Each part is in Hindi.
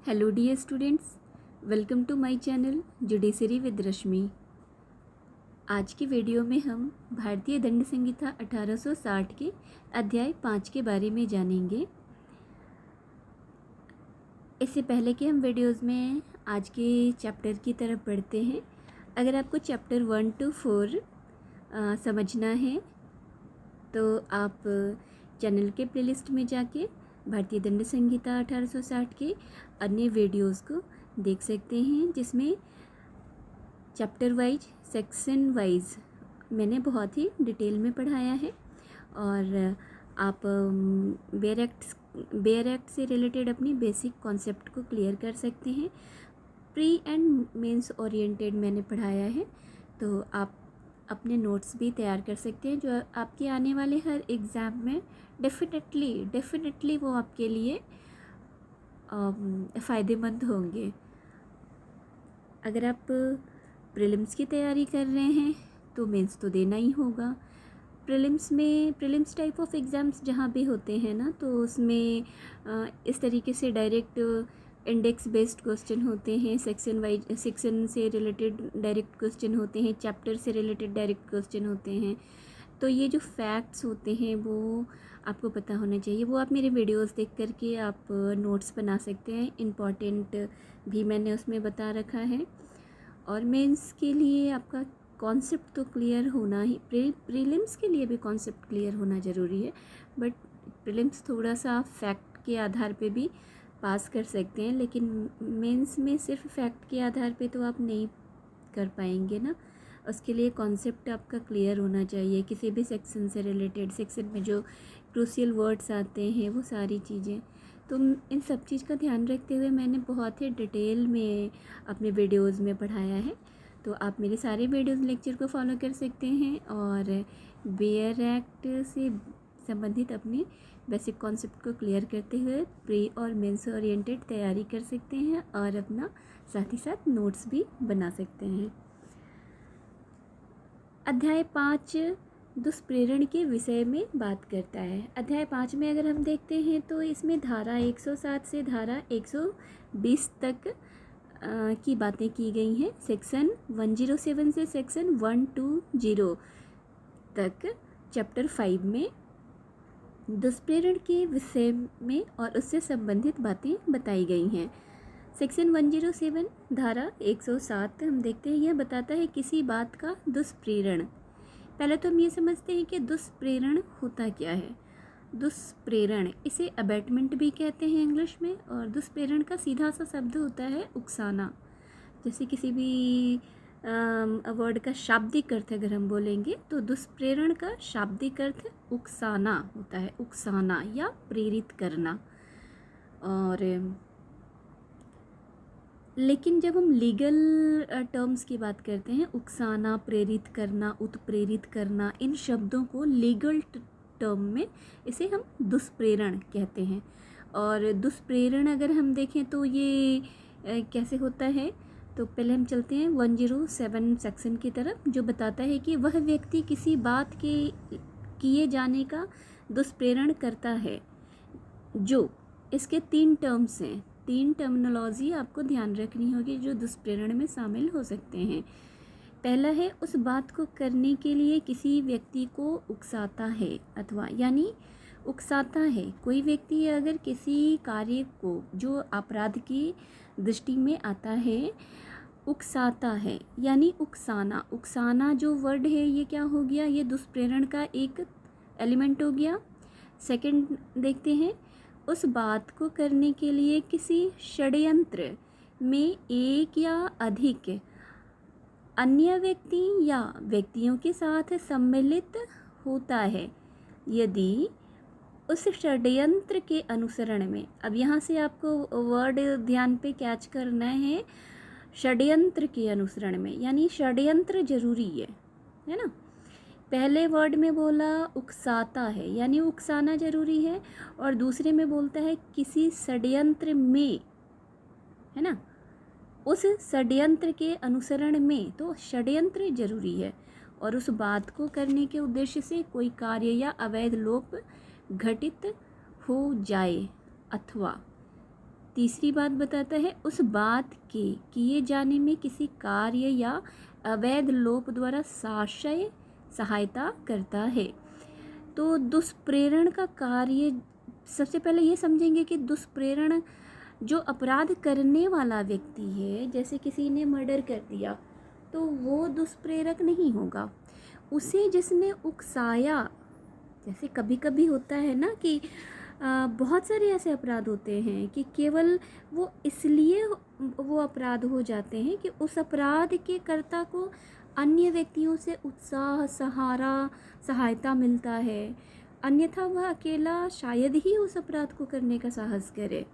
Hello dear students, welcome to my channel judiciary with Rashmi. आज की वीडियो में हम भारतीय दंड संहिता 1860 के अध्याय 5 के बारे में जानेंगे। इससे पहले कि हम वीडियोस में आज के चैप्टर की तरफ बढ़ते हैं, अगर आपको चैप्टर 1 to 4 समझना है तो आप चैनल के प्लेलिस्ट में जाके भारतीय दंड संहिता 1860 के अन्य वीडियोस को देख सकते हैं, जिसमें चैप्टर वाइज सेक्शन वाइज मैंने बहुत ही डिटेल में पढ़ाया है। और आप बेयर एक्ट से रिलेटेड अपनी बेसिक कॉन्सेप्ट को क्लियर कर सकते हैं। प्री एंड मेंस ओरिएंटेड मैंने पढ़ाया है, तो आप अपने नोट्स भी तैयार कर सकते हैं, जो आपके आने वाले हर एग्ज़ाम में डेफिनेटली वो आपके लिए फ़ायदेमंद होंगे। अगर आप प्रीलिम्स की तैयारी कर रहे हैं तो मेंस तो देना ही होगा। प्रीलिम्स टाइप ऑफ एग्ज़ाम्स जहाँ भी होते हैं ना, तो उसमें इस तरीके से डायरेक्ट इंडेक्स बेस्ड क्वेश्चन होते हैं, सेक्शन से रिलेटेड डायरेक्ट क्वेश्चन होते हैं, चैप्टर से रिलेटेड डायरेक्ट क्वेश्चन होते हैं। तो ये जो फैक्ट्स होते हैं वो आपको पता होना चाहिए। वो आप मेरे वीडियोस देख करके आप नोट्स बना सकते हैं, इम्पॉर्टेंट भी मैंने उसमें बता रखा है। और मेंस के लिए आपका कॉन्सेप्ट तो क्लियर होना ही, प्रीलिम्स के लिए भी कॉन्सेप्ट क्लियर होना ज़रूरी है, बट प्रीलिम्स थोड़ा सा फैक्ट के आधार पे भी पास कर सकते हैं, लेकिन मेंस में सिर्फ फैक्ट के आधार पे तो आप नहीं कर पाएंगे ना। उसके लिए कॉन्सेप्ट आपका क्लियर होना चाहिए, किसी भी सेक्शन से रिलेटेड, सेक्शन में जो क्रूशियल वर्ड्स आते हैं वो सारी चीज़ें। तो इन सब चीज़ का ध्यान रखते हुए मैंने बहुत ही डिटेल में अपने वीडियोज़ में पढ़ाया है। तो आप मेरे सारे वीडियोज़ लेक्चर को फॉलो कर सकते हैं और बेयर एक्ट से संबंधित अपनी बेसिक कॉन्सेप्ट को क्लियर करते हुए प्री और मेंस ओरिएंटेड तैयारी कर सकते हैं और अपना साथ ही साथ नोट्स भी बना सकते हैं। अध्याय 5 दुष्प्रेरण के विषय में बात करता है। अध्याय 5 में अगर हम देखते हैं तो इसमें धारा 107 से धारा 120 तक की बातें की गई हैं। सेक्शन 107 से सेक्शन 120 तक चैप्टर 5 में दुष्प्रेरण के विषय में और उससे संबंधित बातें बताई गई हैं। सेक्शन 107 धारा 107 हम देखते हैं, यह बताता है किसी बात का दुष्प्रेरण। पहले तो हम ये समझते हैं कि दुष्प्रेरण होता क्या है। दुष्प्रेरण, इसे अबैटमेंट भी कहते हैं इंग्लिश में, और दुष्प्रेरण का सीधा सा शब्द होता है उकसाना। जैसे किसी भी वर्ड का शाब्दिक अर्थ अगर हम बोलेंगे तो दुष्प्रेरण का शाब्दिक अर्थ उकसाना होता है, उकसाना या प्रेरित करना। और लेकिन जब हम लीगल टर्म्स की बात करते हैं, उकसाना, प्रेरित करना, उत्प्रेरित करना, इन शब्दों को लीगल टर्म में इसे हम दुष्प्रेरण कहते हैं। और दुष्प्रेरण अगर हम देखें तो ये कैसे होता है, तो पहले हम चलते हैं 107 सेक्शन की तरफ, जो बताता है कि वह व्यक्ति किसी बात के किए जाने का दुष्प्रेरण करता है। जो इसके 3 टर्म्स हैं, 3 टर्मिनोलॉजी आपको ध्यान रखनी होगी जो दुष्प्रेरण में शामिल हो सकते हैं। पहला है उस बात को करने के लिए किसी व्यक्ति को उकसाता है, अथवा यानी उकसाता है। कोई व्यक्ति अगर किसी कार्य को जो अपराध की दृष्टि में आता है उकसाता है, यानी उकसाना। उकसाना जो वर्ड है ये क्या हो गया, ये दुष्प्रेरण का एक एलिमेंट हो गया। सेकंड देखते हैं, उस बात को करने के लिए किसी षड्यंत्र में एक या अधिक अन्य व्यक्ति या व्यक्तियों के साथ सम्मिलित होता है, यदि उस षड्यंत्र के अनुसरण में, अब यहाँ से आपको वर्ड ध्यान पे कैच करना है, षड्यंत्र के अनुसरण में, यानी षड्यंत्र जरूरी है ना। पहले वर्ड में बोला उकसाता है, यानी उकसाना जरूरी है, और दूसरे में बोलता है किसी षड्यंत्र में, है ना, उस षड्यंत्र के अनुसरण में, तो षड्यंत्र जरूरी है। और उस बात को करने के उद्देश्य से कोई कार्य या अवैध लोप घटित हो जाए, अथवा तीसरी बात बताता है उस बात के किए जाने में किसी कार्य या अवैध लोप द्वारा साशय सहायता करता है। तो दुष्प्रेरण का कार्य, सबसे पहले ये समझेंगे कि दुष्प्रेरण जो अपराध करने वाला व्यक्ति है, जैसे किसी ने मर्डर कर दिया तो वो दुष्प्रेरक नहीं होगा। उसे जिसने उकसाया, जैसे कभी कभी होता है ना कि बहुत सारे ऐसे अपराध होते हैं कि केवल वो इसलिए वो अपराध हो जाते हैं कि उस अपराध के कर्ता को अन्य व्यक्तियों से उत्साह, सहारा, सहायता मिलता है, अन्यथा वह अकेला शायद ही उस अपराध को करने का साहस करे।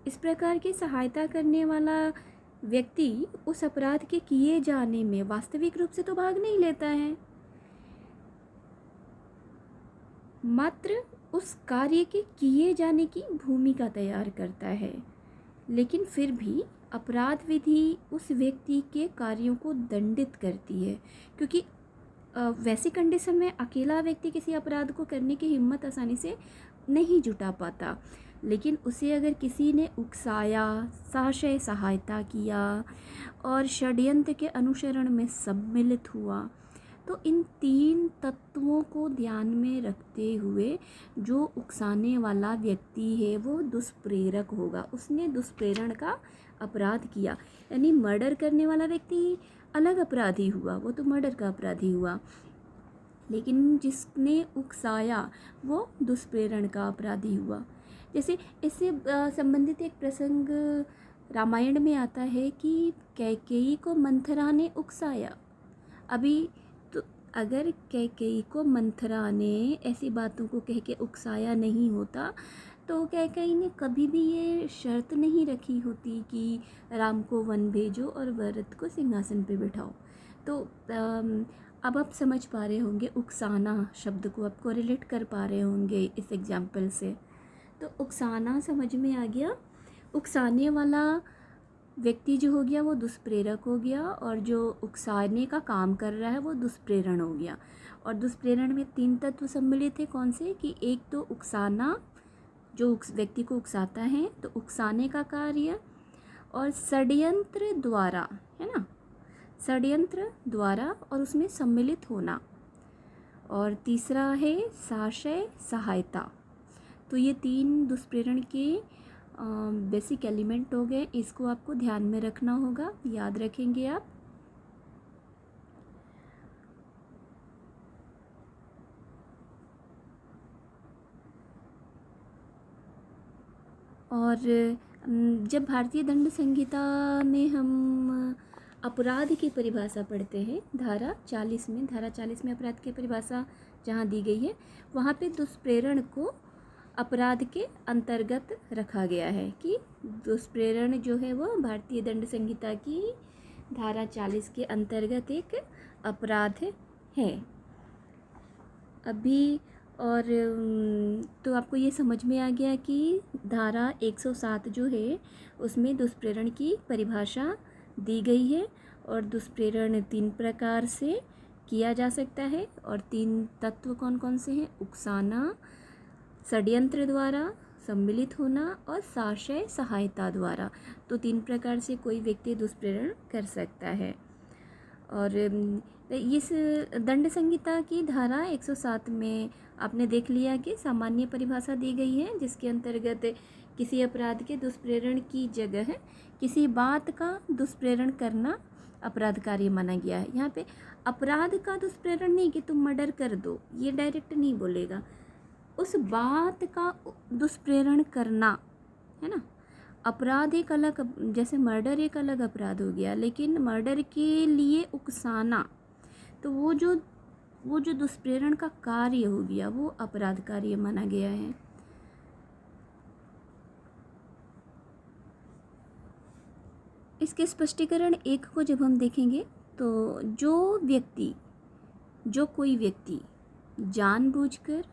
इस प्रकार की सहायता करने वाला व्यक्ति उस अपराध के किए जाने में वास्तविक रूप से तो भाग नहीं लेता है, मात्र उस कार्य के किए जाने की भूमिका तैयार करता है। लेकिन फिर भी अपराध विधि उस व्यक्ति के कार्यों को दंडित करती है, क्योंकि वैसी कंडीशन में अकेला व्यक्ति किसी अपराध को करने की हिम्मत आसानी से नहीं जुटा पाता। लेकिन उसे अगर किसी ने उकसाया, साशय सहायता किया और षड्यंत्र के अनुसरण में सम्मिलित हुआ, तो इन तीन तत्वों को ध्यान में रखते हुए जो उकसाने वाला व्यक्ति है वो दुष्प्रेरक होगा। उसने दुष्प्रेरण का अपराध किया, यानी मर्डर करने वाला व्यक्ति अलग अपराधी हुआ, वो तो मर्डर का अपराधी हुआ, लेकिन जिसने उकसाया वो दुष्प्रेरण का अपराधी हुआ। जैसे इससे संबंधित एक प्रसंग रामायण में आता है कि कैकेयी को मंथरा ने उकसाया। अभी तो अगर कैकेयी को मंथरा ने ऐसी बातों को कह के उकसाया नहीं होता तो कैकेयी ने कभी भी ये शर्त नहीं रखी होती कि राम को वन भेजो और भरत को सिंहासन पे बिठाओ। तो अब आप समझ पा रहे होंगे, उकसाना शब्द को आपको रिलेट कर पा रहे होंगे इस एग्जाम्पल से। तो उकसाना समझ में आ गया। उकसाने वाला व्यक्ति जो हो गया वो दुष्प्रेरक हो गया, और जो उकसाने का काम कर रहा है वो दुष्प्रेरण हो गया। और दुष्प्रेरण में तीन तत्व सम्मिलित है, कौन से? कि एक तो उकसाना, जो व्यक्ति को उकसाता है, तो उकसाने का कार्य, और षड्यंत्र द्वारा, है ना, षड्यंत्र द्वारा और उसमें सम्मिलित होना, और तीसरा है साशय सहायता। तो ये तीन दुष्प्रेरण के बेसिक एलिमेंट हो गए। इसको आपको ध्यान में रखना होगा, याद रखेंगे आप। और जब भारतीय दंड संहिता में हम अपराध की परिभाषा पढ़ते हैं, धारा 40 में अपराध की परिभाषा जहाँ दी गई है, वहाँ पे दुष्प्रेरण को अपराध के अंतर्गत रखा गया है कि दुष्प्रेरण जो है वो भारतीय दंड संहिता की धारा 40 के अंतर्गत एक अपराध है। अभी और तो आपको ये समझ में आ गया कि धारा 107 जो है उसमें दुष्प्रेरण की परिभाषा दी गई है, और दुष्प्रेरण 3 प्रकार से किया जा सकता है, और 3 तत्व कौन कौन से हैं? उकसाना, षड्यंत्र द्वारा सम्मिलित होना, और साशय सहायता द्वारा। तो 3 प्रकार से कोई व्यक्ति दुष्प्रेरण कर सकता है। और इस दंड संहिता की धारा 107 में आपने देख लिया कि सामान्य परिभाषा दी गई है, जिसके अंतर्गत किसी अपराध के दुष्प्रेरण की जगह किसी बात का दुष्प्रेरण करना अपराध कार्य माना गया है। यहाँ पे अपराध का दुष्प्रेरण नहीं कि तुम मर्डर कर दो, ये डायरेक्ट नहीं बोलेगा, उस बात का दुष्प्रेरण करना, है ना। अपराध एक अलग, जैसे मर्डर एक अलग अपराध हो गया, लेकिन मर्डर के लिए उकसाना, तो वो जो दुष्प्रेरण का कार्य हो गया वो अपराध कार्य माना गया है। इसके स्पष्टीकरण 1 को जब हम देखेंगे तो जो कोई व्यक्ति जानबूझकर,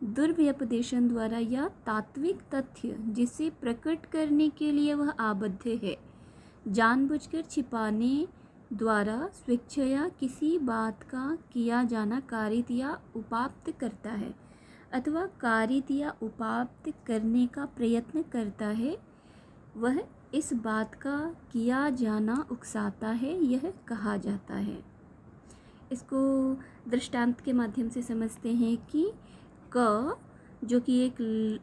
दुर्व्यपदेशन द्वारा या तात्विक तथ्य जिसे प्रकट करने के लिए वह आबद्ध है, जानबूझकर छिपाने द्वारा स्वेच्छया किसी बात का किया जाना कारित या उपाप्त करता है, अथवा कारित या उपाप्त करने का प्रयत्न करता है, वह इस बात का किया जाना उकसाता है, यह कहा जाता है। इसको दृष्टांत के माध्यम से समझते हैं कि क जो कि एक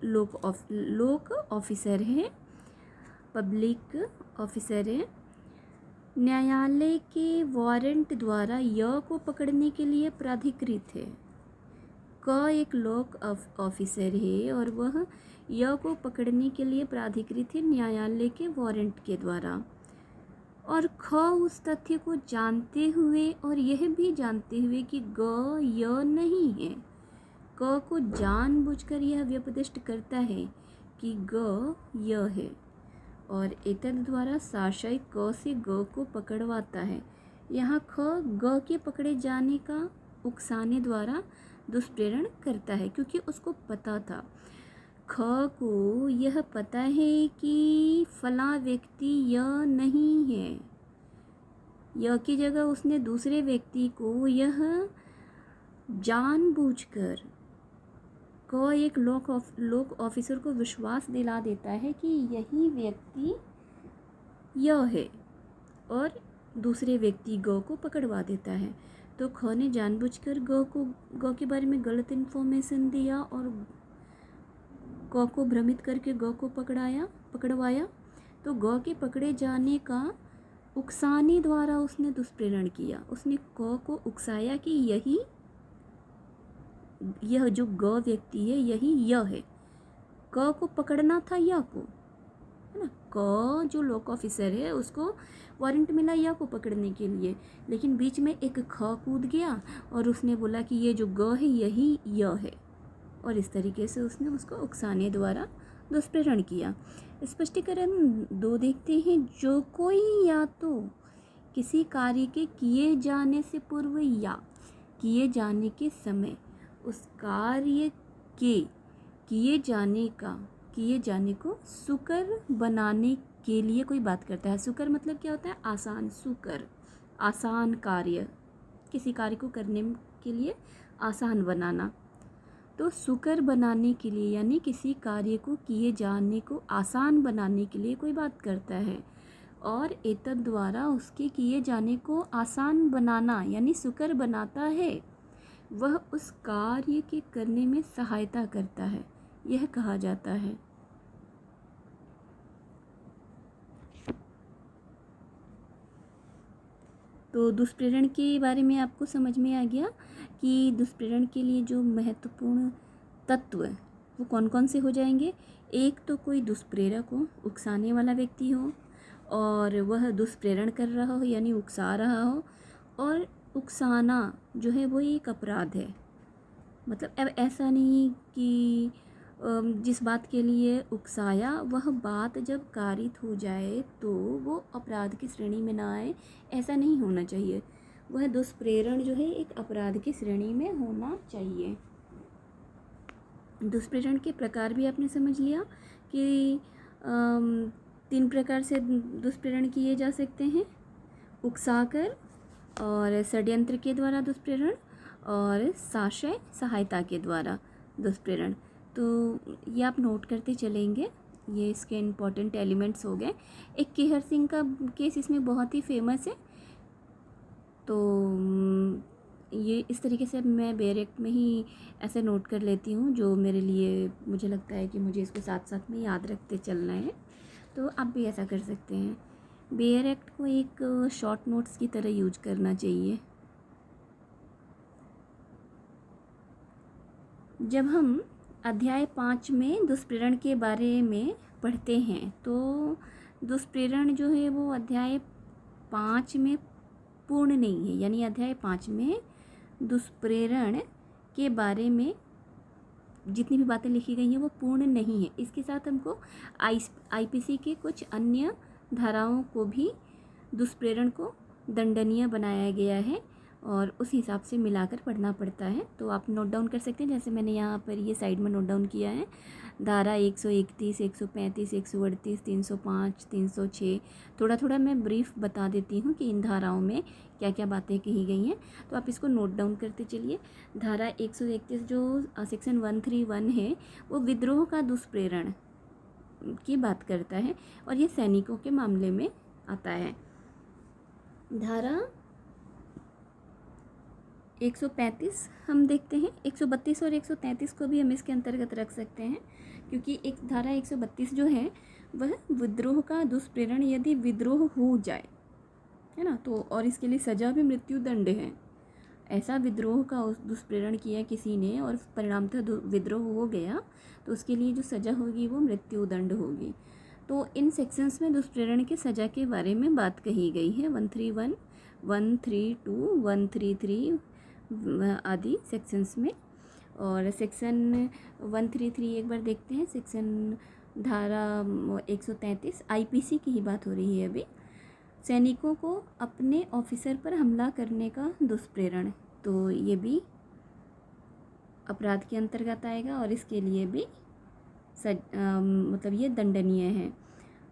लोक ऑफिसर है, पब्लिक ऑफिसर है, न्यायालय के वारंट द्वारा य को पकड़ने के लिए प्राधिकृत है। क एक लोक ऑफिसर है और वह य को पकड़ने के लिए प्राधिकृत है न्यायालय के वारंट के द्वारा। और ख उस तथ्य को जानते हुए और यह भी जानते हुए कि ग य नहीं है, क को जानबूझकर यह व्यपदिष्ट करता है कि ग य है और एतद द्वारा साशय क से ग को पकड़वाता है। यहाँ ख ग के पकड़े जाने का उकसाने द्वारा दुष्प्रेरण करता है, क्योंकि उसको पता था, ख को यह पता है कि फला व्यक्ति य नहीं है। य की जगह उसने दूसरे व्यक्ति को यह जानबूझकर, क एक लोक ऑफिसर को विश्वास दिला देता है कि यही व्यक्ति य है और दूसरे व्यक्ति ग को पकड़वा देता है। तो ख ने जानबूझकर ग के बारे में गलत इन्फॉर्मेशन दिया और क को भ्रमित करके ग को पकड़वाया। तो ग के पकड़े जाने का उकसाने द्वारा उसने दुष्प्रेरण किया। उसने क को उकसाया कि यह जो ग व्यक्ति है यही य है। क को पकड़ना था य को, है ना। क जो लोक ऑफिसर है उसको वारंट मिला य को पकड़ने के लिए, लेकिन बीच में एक ख कूद गया और उसने बोला कि ये जो ग है यही य है, और इस तरीके से उसने उसको उकसाने द्वारा दुष्प्रेरण किया। स्पष्टीकरण 2 देखते हैं। जो कोई या तो किसी कार्य के किए जाने से पूर्व या किए जाने के समय उस कार्य के किए जाने को सुकर बनाने के लिए कोई बात करता है। सुकर मतलब क्या होता है? आसान। सुकर आसान कार्य, किसी कार्य को करने के लिए आसान बनाना। तो सुकर बनाने के लिए यानी किसी कार्य को किए जाने को आसान बनाने के लिए कोई बात करता है और एतद द्वारा उसके किए जाने को आसान बनाना यानी सुकर बनाता है, वह उस कार्य के करने में सहायता करता है, यह कहा जाता है। तो दुष्प्रेरण के बारे में आपको समझ में आ गया कि दुष्प्रेरण के लिए जो महत्वपूर्ण तत्व वो कौन कौन से हो जाएंगे। एक तो कोई दुष्प्रेरक हो, उकसाने वाला व्यक्ति हो और वह दुष्प्रेरण कर रहा हो यानी उकसा रहा हो, और उकसाना जो है वो एक अपराध है। मतलब अब ऐसा नहीं कि जिस बात के लिए उकसाया वह बात जब कारित हो जाए तो वो अपराध की श्रेणी में ना आए, ऐसा नहीं होना चाहिए। वह दुष्प्रेरण जो है एक अपराध की श्रेणी में होना चाहिए। दुष्प्रेरण के प्रकार भी आपने समझ लिया कि 3 प्रकार से दुष्प्रेरण किए जा सकते हैं, उकसाकर और षड्यंत्र के द्वारा दुष्प्रेरण और साशय सहायता के द्वारा दुष्प्रेरण। तो ये आप नोट करते चलेंगे, ये इसके इम्पॉर्टेंट एलिमेंट्स हो गए। एक केहर सिंह का केस इसमें बहुत ही फेमस है, तो ये इस तरीके से मैं बेयर एक्ट में ही ऐसे नोट कर लेती हूँ जो मेरे लिए मुझे लगता है कि मुझे इसको साथ साथ में याद रखते चलना है। तो आप भी ऐसा कर सकते हैं। बेयर एक्ट को एक शॉर्ट नोट्स की तरह यूज करना चाहिए। जब हम अध्याय 5 में दुष्प्रेरण के बारे में पढ़ते हैं तो दुष्प्रेरण जो है वो अध्याय 5 में पूर्ण नहीं है, यानी अध्याय 5 में दुष्प्रेरण के बारे में जितनी भी बातें लिखी गई हैं वो पूर्ण नहीं है। इसके साथ हमको आईपीसी के कुछ अन्य धाराओं को भी दुष्प्रेरण को दंडनीय बनाया गया है और उस हिसाब से मिलाकर पढ़ना पड़ता है। तो आप नोट डाउन कर सकते हैं, जैसे मैंने यहाँ पर ये साइड में नोट डाउन किया है। धारा 131, 135, 138, 305, 306। थोड़ा थोड़ा मैं ब्रीफ बता देती हूँ कि इन धाराओं में क्या क्या बातें कही गई हैं, तो आप इसको नोट डाउन करते चलिए। धारा 131 जो सेक्शन 131 है वो विद्रोह का दुष्प्रेरण की बात करता है और ये सैनिकों के मामले में आता है। धारा 135 हम देखते हैं, 132 और 133 को भी हम इसके अंतर्गत रख सकते हैं, क्योंकि एक धारा 132 जो है वह विद्रोह का दुष्प्रेरण यदि विद्रोह हो जाए, है ना, तो और इसके लिए सज़ा भी मृत्युदंड है। ऐसा विद्रोह का दुष्प्रेरण किया किसी ने और परिणामतः विद्रोह हो गया तो उसके लिए जो सज़ा होगी वो मृत्युदंड होगी। तो इन सेक्शंस में दुष्प्रेरण के सज़ा के बारे में बात कही गई है, 131, 132, 133 आदि सेक्शंस में। और सेक्शन 133 एक बार देखते हैं। सेक्शन धारा 133 आईपीसी की ही बात हो रही है अभी। सैनिकों को अपने ऑफिसर पर हमला करने का दुष्प्रेरण, तो ये भी अपराध के अंतर्गत आएगा और इसके लिए भी मतलब ये दंडनीय है।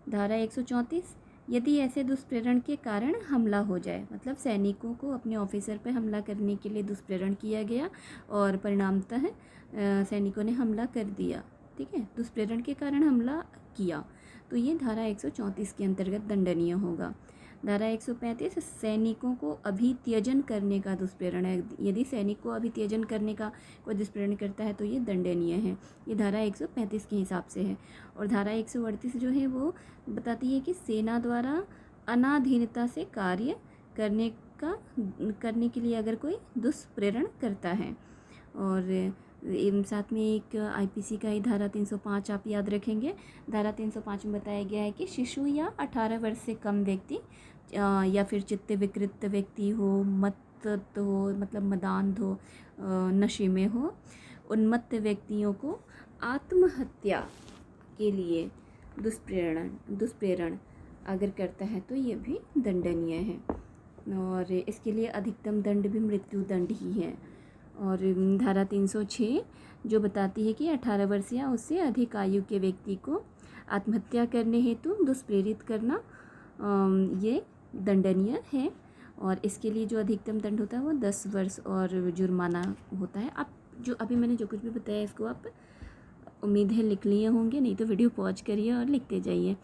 धारा 134 यदि ऐसे दुष्प्रेरण के कारण हमला हो जाए, मतलब सैनिकों को अपने ऑफिसर पर हमला करने के लिए दुष्प्रेरण किया गया और परिणामतः सैनिकों ने हमला कर दिया, ठीक है, दुष्प्रेरण के कारण हमला किया, तो ये धारा 134 के अंतर्गत दंडनीय होगा। धारा 135 सैनिकों को अभित्यजन करने का दुष्प्रेरण है, यदि सैनिक को अभित्यजन करने का कोई दुष्प्रेरण करता है तो ये दंडनीय है। ये धारा 135 के हिसाब से है। और धारा 138 जो है वो बताती है कि सेना द्वारा अनाधीनता से कार्य करने के लिए अगर कोई दुष्प्रेरण करता है। और साथ में एक आईपीसी का ही धारा 305 आप याद रखेंगे। धारा 305 में बताया गया है कि शिशु या 18 वर्ष से कम व्यक्ति या फिर चित्त विकृत व्यक्ति हो, मत्त हो, मतलब मदान्ध हो, नशे में हो, उन्मत्त व्यक्तियों को आत्महत्या के लिए दुष्प्रेरण अगर करता है तो ये भी दंडनीय है। और इसके लिए अधिकतम दंड भी मृत्युदंड ही है। और धारा 306 जो बताती है कि 18 वर्ष या उससे अधिक आयु के व्यक्ति को आत्महत्या करने हेतु दुष्प्रेरित करना ये दंडनीय है। और इसके लिए जो अधिकतम दंड होता है वो 10 वर्ष और जुर्माना होता है। आप जो अभी मैंने जो कुछ भी बताया इसको आप उम्मीद है लिख लिए होंगे, नहीं तो वीडियो पॉज करिए और लिखते जाइए।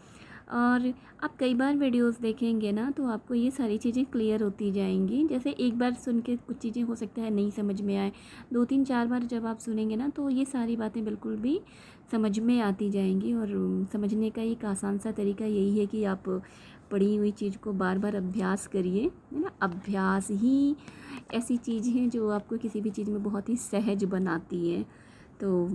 और आप कई बार वीडियोस देखेंगे ना तो आपको ये सारी चीज़ें क्लियर होती जाएंगी। जैसे एक बार सुन के कुछ चीज़ें हो सकता है नहीं समझ में आए, 2-3-4 बार जब आप सुनेंगे ना तो ये सारी बातें बिल्कुल भी समझ में आती जाएंगी। और समझने का एक आसान सा तरीका यही है कि आप पढ़ी हुई चीज़ को बार बार अभ्यास करिए, है ना। अभ्यास ही ऐसी चीज़ है जो आपको किसी भी चीज़ में बहुत ही सहज बनाती है। तो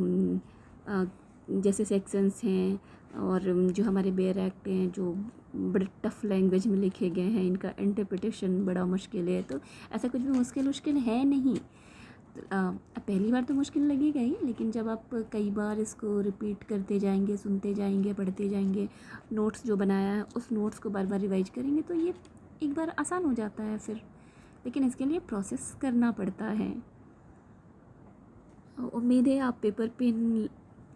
जैसे सेक्शंस हैं और जो हमारे बेयर एक्ट हैं जो बड़े टफ़ लैंग्वेज में लिखे गए हैं, इनका इंटरप्रिटेशन बड़ा मुश्किल है। तो ऐसा कुछ भी मुश्किल है नहीं। पहली बार तो मुश्किल लगेगा ही, लेकिन जब आप कई बार इसको रिपीट करते जाएंगे, सुनते जाएंगे, पढ़ते जाएंगे, नोट्स जो बनाया है उस नोट्स को बार बार रिवाइज करेंगे तो ये एक बार आसान हो जाता है फिर। लेकिन इसके लिए प्रोसेस करना पड़ता है। उम्मीद है आप पेपर पेन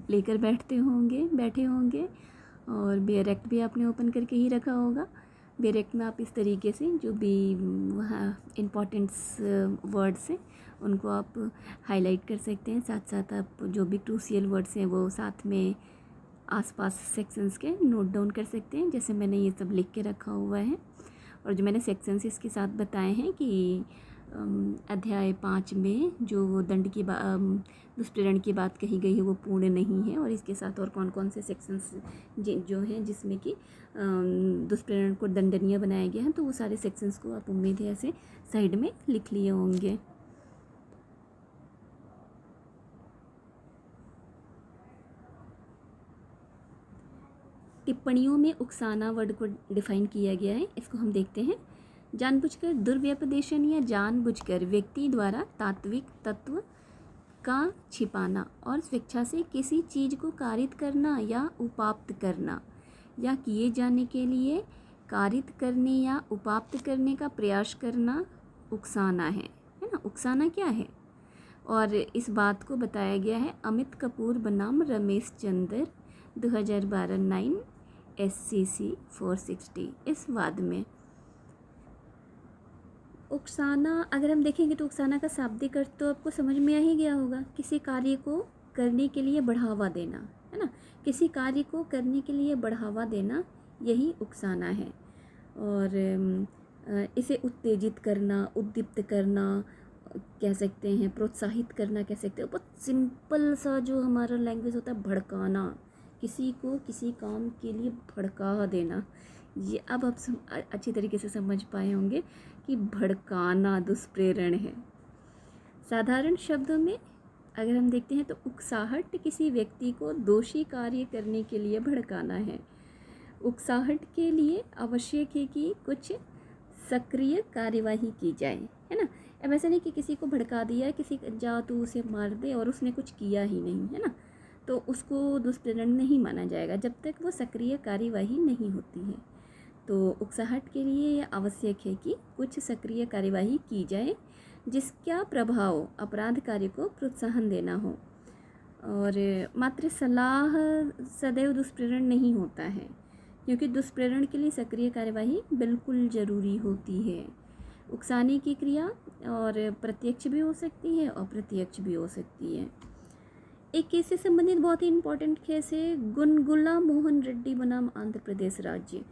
लेकर बैठे होंगे और बेयर एक्ट भी आपने ओपन करके ही रखा होगा। बेयर एक्ट में आप इस तरीके से जो भी वहाँ इम्पॉर्टेंट्स वर्ड्स हैं उनको आप हाईलाइट कर सकते हैं। साथ साथ आप जो भी क्रूशियल वर्ड्स हैं वो साथ में आसपास सेक्शंस के नोट डाउन कर सकते हैं, जैसे मैंने ये सब लिख के रखा हुआ है। और जो मैंने सेक्शंस इसके साथ बताए हैं कि अध्याय 5 में जो दंड की दुष्प्रेरण की बात कही गई है वो पूर्ण नहीं है। और इसके साथ और कौन कौन से सेक्शंस जो हैं जिसमें कि दुष्प्रेरण को दंडनीय बनाया गया है, तो वो सारे सेक्शंस को आप उम्मीद है ऐसे साइड में लिख लिए होंगे। टिप्पणियों में उकसाना वर्ड को डिफाइन किया गया है, इसको हम देखते हैं। जानबूझकर दुर्व्यपदेशन या जानबूझकर व्यक्ति द्वारा तात्विक तत्व का छिपाना और स्वेच्छा से किसी चीज़ को कारित करना या उपाप्त करना या किए जाने के लिए कारित करने या उपाप्त करने का प्रयास करना उकसाना है ना। उकसाना क्या है? और इस बात को बताया गया है अमित कपूर बनाम रमेश चंद्र 2012 9 SCC 460 इस वाद में। उकसाना अगर हम देखेंगे तो उकसाना का शाब्दिक अर्थ तो आपको समझ में आ ही गया होगा, किसी कार्य को करने के लिए बढ़ावा देना, है ना। किसी कार्य को करने के लिए बढ़ावा देना, यही उकसाना है। और इसे उत्तेजित करना, उद्दीप्त करना कह सकते हैं, प्रोत्साहित करना कह सकते हैं। बहुत सिंपल सा जो हमारा लैंग्वेज होता है, भड़काना, किसी को किसी काम के लिए भड़का देना। ये अब आप अच्छी तरीके से समझ पाए होंगे कि भड़काना दुष्प्रेरण है। साधारण शब्दों में अगर हम देखते हैं तो उकसाहट किसी व्यक्ति को दोषी कार्य करने के लिए भड़काना है। उकसाहट के लिए आवश्यक है कि कुछ सक्रिय कार्यवाही की जाए, है ना। अब ऐसा नहीं कि किसी को भड़का दिया, किसी जा तो उसे मार दे और उसने कुछ किया ही नहीं, है ना, तो उसको दुष्प्रेरण नहीं माना जाएगा जब तक वो सक्रिय कार्यवाही नहीं होती है। तो उकसाहट के लिए यह आवश्यक है कि कुछ सक्रिय कार्यवाही की जाए जिसका प्रभाव अपराध कार्य को प्रोत्साहन देना हो। और मात्र सलाह सदैव दुष्प्रेरण नहीं होता है, क्योंकि दुष्प्रेरण के लिए सक्रिय कार्यवाही बिल्कुल ज़रूरी होती है। उकसाने की क्रिया और प्रत्यक्ष भी हो सकती है, अप्रत्यक्ष भी हो सकती है। एक केस से संबंधित बहुत ही इम्पोर्टेंट केस है गुनगुला मोहन रेड्डी बनाम आंध्र प्रदेश राज्य।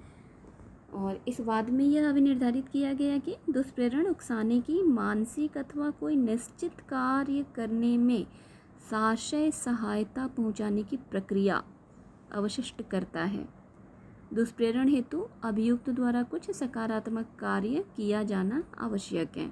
और इस वाद में यह अभी निर्धारित किया गया कि दुष्प्रेरण उकसाने की मानसिक अथवा कोई निश्चित कार्य करने में साशय सहायता पहुंचाने की प्रक्रिया अवशिष्ट करता है। दुष्प्रेरण हेतु अभियुक्त द्वारा कुछ सकारात्मक कार्य किया जाना आवश्यक है।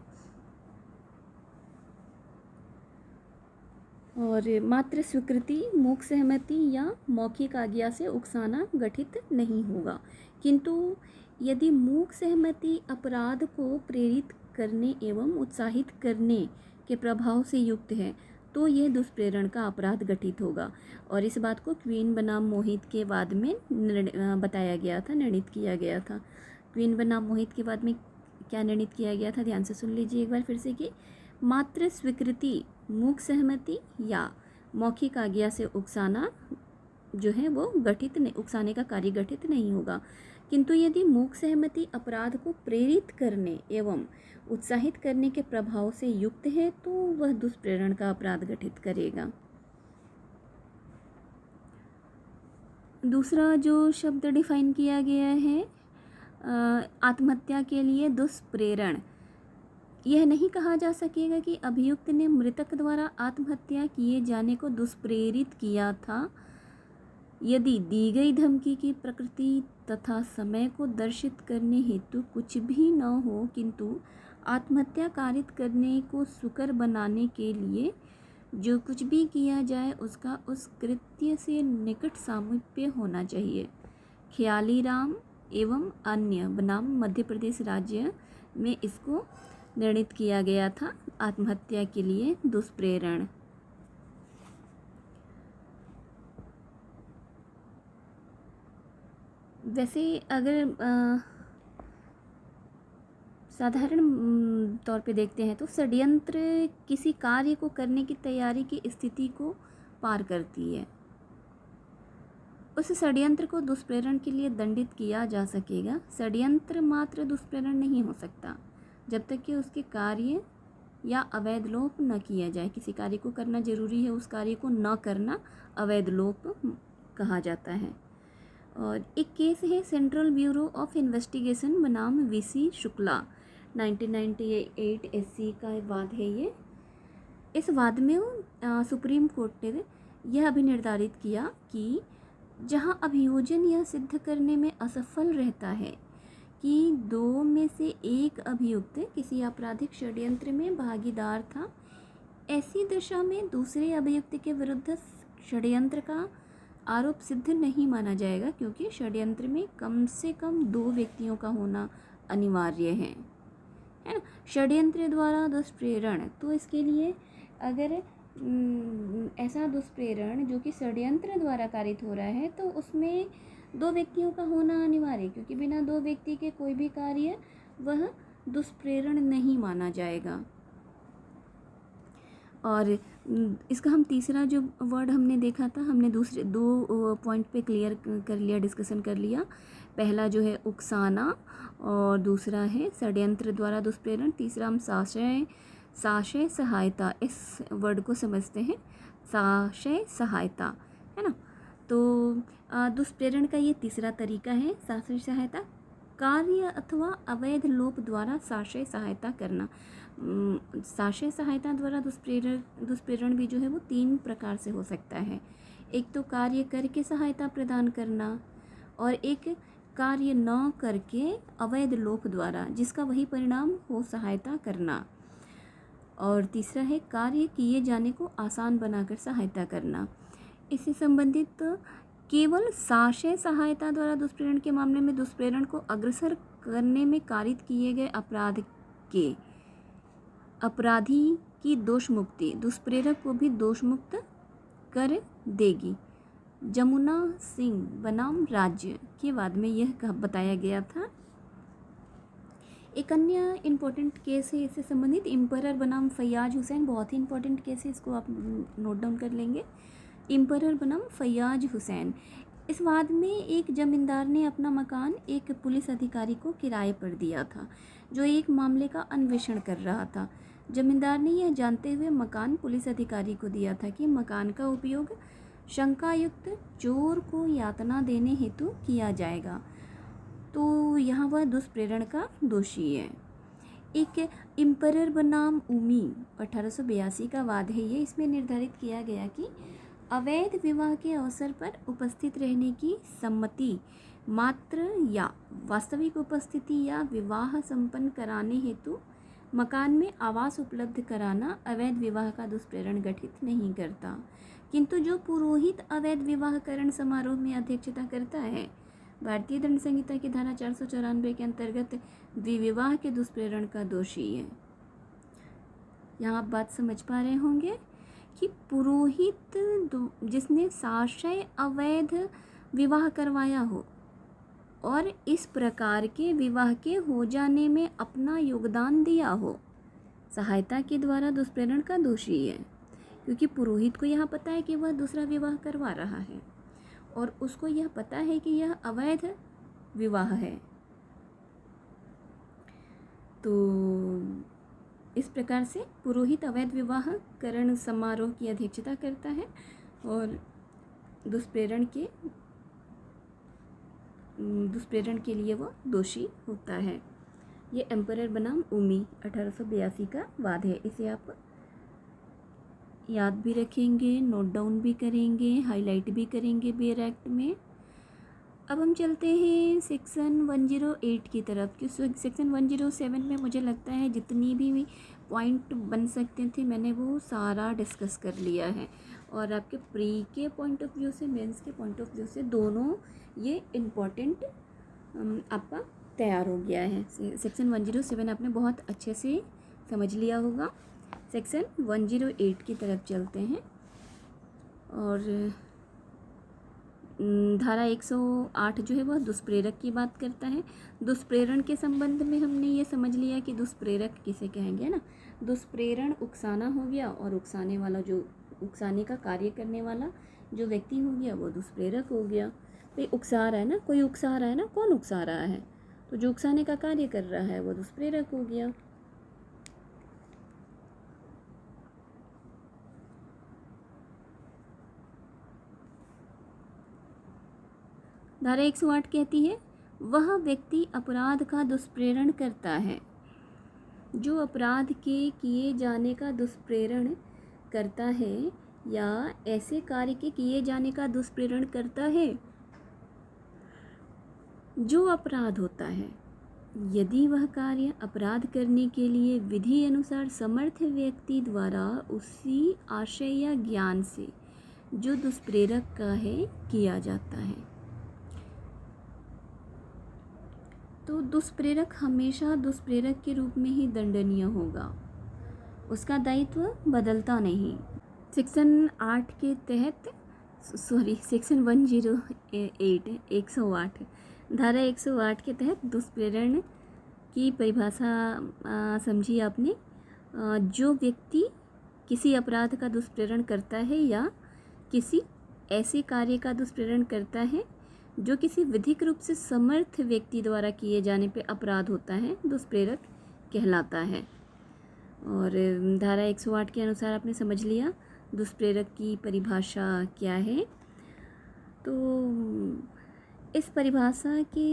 और मात्र स्वीकृति, मूक सहमति या मौखिक आज्ञा से उकसाना गठित नहीं होगा, किंतु यदि मूक सहमति अपराध को प्रेरित करने एवं उत्साहित करने के प्रभाव से युक्त है तो यह दुष्प्रेरण का अपराध गठित होगा। और इस बात को क्वीन बनाम मोहित के वाद में बताया गया था, निर्णित किया गया था। क्वीन बनाम मोहित के वाद में क्या निर्णित किया गया था, ध्यान से सुन लीजिए एक बार फिर से कि मात्र स्वीकृति, मूक सहमति या मौखिक आज्ञा से उकसाना जो है वो गठित नहीं, उकसाने का कार्य गठित नहीं होगा, किंतु यदि मूक सहमति अपराध को प्रेरित करने एवं उत्साहित करने के प्रभाव से युक्त है तो वह दुष्प्रेरण का अपराध गठित करेगा। दूसरा जो शब्द डिफाइन किया गया है आत्महत्या के लिए दुष्प्रेरण, यह नहीं कहा जा सकेगा कि अभियुक्त ने मृतक द्वारा आत्महत्या किए जाने को दुष्प्रेरित किया था यदि दी गई धमकी की प्रकृति तथा समय को दर्शित करने हेतु कुछ भी न हो, किंतु आत्महत्या कारित करने को सुकर बनाने के लिए जो कुछ भी किया जाए उसका उस कृत्य से निकट सामीप्य होना चाहिए। ख्याली राम एवं अन्य बनाम मध्य प्रदेश राज्य में इसको निर्णित किया गया था आत्महत्या के लिए दुष्प्रेरण। वैसे अगर साधारण तौर पे देखते हैं तो षड्यंत्र किसी कार्य को करने की तैयारी की स्थिति को पार करती है। उस षड्यंत्र को दुष्प्रेरण के लिए दंडित किया जा सकेगा। षड्यंत्र मात्र दुष्प्रेरण नहीं हो सकता जब तक कि उसके कार्य या अवैध लोप न किया जाए। किसी कार्य को करना जरूरी है, उस कार्य को न करना अवैध लोप कहा जाता है। और एक केस है सेंट्रल ब्यूरो ऑफ इन्वेस्टिगेशन बनाम वीसी शुक्ला 1998 एससी का वाद है ये। इस वाद में सुप्रीम कोर्ट ने यह अभी निर्धारित किया कि जहां अभियोजन यह सिद्ध करने में असफल रहता है कि दो में से एक अभियुक्त किसी आपराधिक षड्यंत्र में भागीदार था, ऐसी दशा में दूसरे अभियुक्त के विरुद्ध षड्यंत्र का आरोप सिद्ध नहीं माना जाएगा, क्योंकि षड्यंत्र में कम से कम दो व्यक्तियों का होना अनिवार्य है ना। षड्यंत्र द्वारा दुष्प्रेरण, तो इसके लिए अगर ऐसा दुष्प्रेरण जो कि षड्यंत्र द्वारा कारित हो रहा है तो उसमें दो व्यक्तियों का होना अनिवार्य, क्योंकि बिना दो व्यक्ति के कोई भी कार्य वह दुष्प्रेरण नहीं माना जाएगा। और इसका हम तीसरा जो वर्ड हमने देखा था, हमने दूसरे दो पॉइंट पे क्लियर कर लिया, डिस्कशन कर लिया। पहला जो है उकसाना और दूसरा है षड्यंत्र द्वारा दुष्प्रेरण। तीसरा हम साशय सहायता, इस वर्ड को समझते हैं, साशय सहायता, है ना। तो दुष्प्रेरण का ये तीसरा तरीका है साशय सहायता। कार्य अथवा अवैध लोप द्वारा साशय सहायता करना। साशय सहायता द्वारा दुष्प्रेरण भी जो है वो 3 प्रकार से हो सकता है। एक तो कार्य करके सहायता प्रदान करना, और एक कार्य न करके अवैध लोप द्वारा जिसका वही परिणाम हो सहायता करना, और तीसरा है कार्य किए जाने को आसान बनाकर सहायता करना। इससे संबंधित केवल साशय सहायता द्वारा दुष्प्रेरण के मामले में दुष्प्रेरण को अग्रसर करने में कारित किए गए अपराध के अपराधी की दोष मुक्ति दुष्प्रेरक को भी दोष मुक्त कर देगी। जमुना सिंह बनाम राज्य के बाद में यह बताया गया था। एक अन्य इम्पोर्टेंट केस है इससे संबंधित, इम्परर बनाम फैयाज हुसैन। बहुत ही इम्पोर्टेंट केस है, इसको आप नोट डाउन कर लेंगे। इम्परर बनाम फैयाज हुसैन। इस वाद में एक जमींदार ने अपना मकान एक पुलिस अधिकारी को किराए पर दिया था जो एक मामले का अन्वेषण कर रहा था। जमींदार ने यह जानते हुए मकान पुलिस अधिकारी को दिया था कि मकान का उपयोग शंकायुक्त चोर को यातना देने हेतु किया जाएगा, तो यहाँ वह दुष्प्रेरण का दोषी है। एक इम्परर बनाम उमी 1882 का वाद है ये। इसमें निर्धारित किया गया कि अवैध विवाह के अवसर पर उपस्थित रहने की सम्मति मात्र या वास्तविक उपस्थिति या विवाह संपन्न कराने हेतु मकान में आवास उपलब्ध कराना अवैध विवाह का दुष्प्रेरण गठित नहीं करता, किंतु जो पुरोहित अवैध विवाहकरण समारोह में अध्यक्षता करता है भारतीय दंड संहिता की धारा 494 के अंतर्गत द्विविवाह के दुष्प्रेरण का दोषी है। यहाँ आप बात समझ पा रहे होंगे कि पुरोहित जिसने साशय अवैध विवाह करवाया हो और इस प्रकार के विवाह के हो जाने में अपना योगदान दिया हो, सहायता के द्वारा दुष्प्रेरण का दोषी है, क्योंकि पुरोहित को यह पता है कि वह दूसरा विवाह करवा रहा है और उसको यह पता है कि यह अवैध विवाह है। तो इस प्रकार से पुरोहित अवैध विवाह करण समारोह की अध्यक्षता करता है और दुष्प्रेरण के लिए वह दोषी होता है। ये एम्परर बनाम उमी 1882 का वाद है। इसे आप याद भी रखेंगे, नोट डाउन भी करेंगे, हाईलाइट भी करेंगे बेयर एक्ट में। अब हम चलते हैं सेक्शन 108 की तरफ, कि सेक्शन 107 में मुझे लगता है जितनी भी पॉइंट बन सकते थे मैंने वो सारा डिस्कस कर लिया है, और आपके प्री के पॉइंट ऑफ व्यू से, मेंस के पॉइंट ऑफ व्यू से दोनों ये इम्पॉर्टेंट आपका तैयार हो गया है। सेक्शन 107 आपने बहुत अच्छे से समझ लिया होगा। सेक्शन 108 की तरफ चलते हैं, और धारा 108 जो है वह दुष्प्रेरक की बात करता है। दुष्प्रेरण के संबंध में हमने ये समझ लिया कि दुष्प्रेरक किसे कहेंगे, है ना। दुष्प्रेरण उकसाना हो गया, और उकसाने वाला जो उकसाने का कार्य करने वाला जो व्यक्ति हो गया वो दुष्प्रेरक हो गया। तो उकसा रहा है ना, कोई उकसा रहा है ना, कौन उकसा रहा है, तो जो उकसाने का कार्य कर रहा है वो दुष्प्रेरक हो गया। धारा 108 कहती है वह व्यक्ति अपराध का दुष्प्रेरण करता है जो अपराध के किए जाने का दुष्प्रेरण करता है या ऐसे कार्य के किए जाने का दुष्प्रेरण करता है जो अपराध होता है, यदि वह कार्य अपराध करने के लिए विधि अनुसार समर्थ व्यक्ति द्वारा उसी आशय या ज्ञान से जो दुष्प्रेरक का है किया जाता है। तो दुष्प्रेरक हमेशा दुष्प्रेरक के रूप में ही दंडनीय होगा, उसका दायित्व बदलता नहीं। सेक्शन 8 के तहत सेक्शन 108 धारा 108 के तहत दुष्प्रेरण की परिभाषा समझी आपने। जो व्यक्ति किसी अपराध का दुष्प्रेरण करता है या किसी ऐसे कार्य का दुष्प्रेरण करता है जो किसी विधिक रूप से समर्थ व्यक्ति द्वारा किए जाने पे अपराध होता है, दुष्प्रेरक कहलाता है। और धारा 108 के अनुसार आपने समझ लिया दुष्प्रेरक की परिभाषा क्या है। तो इस परिभाषा के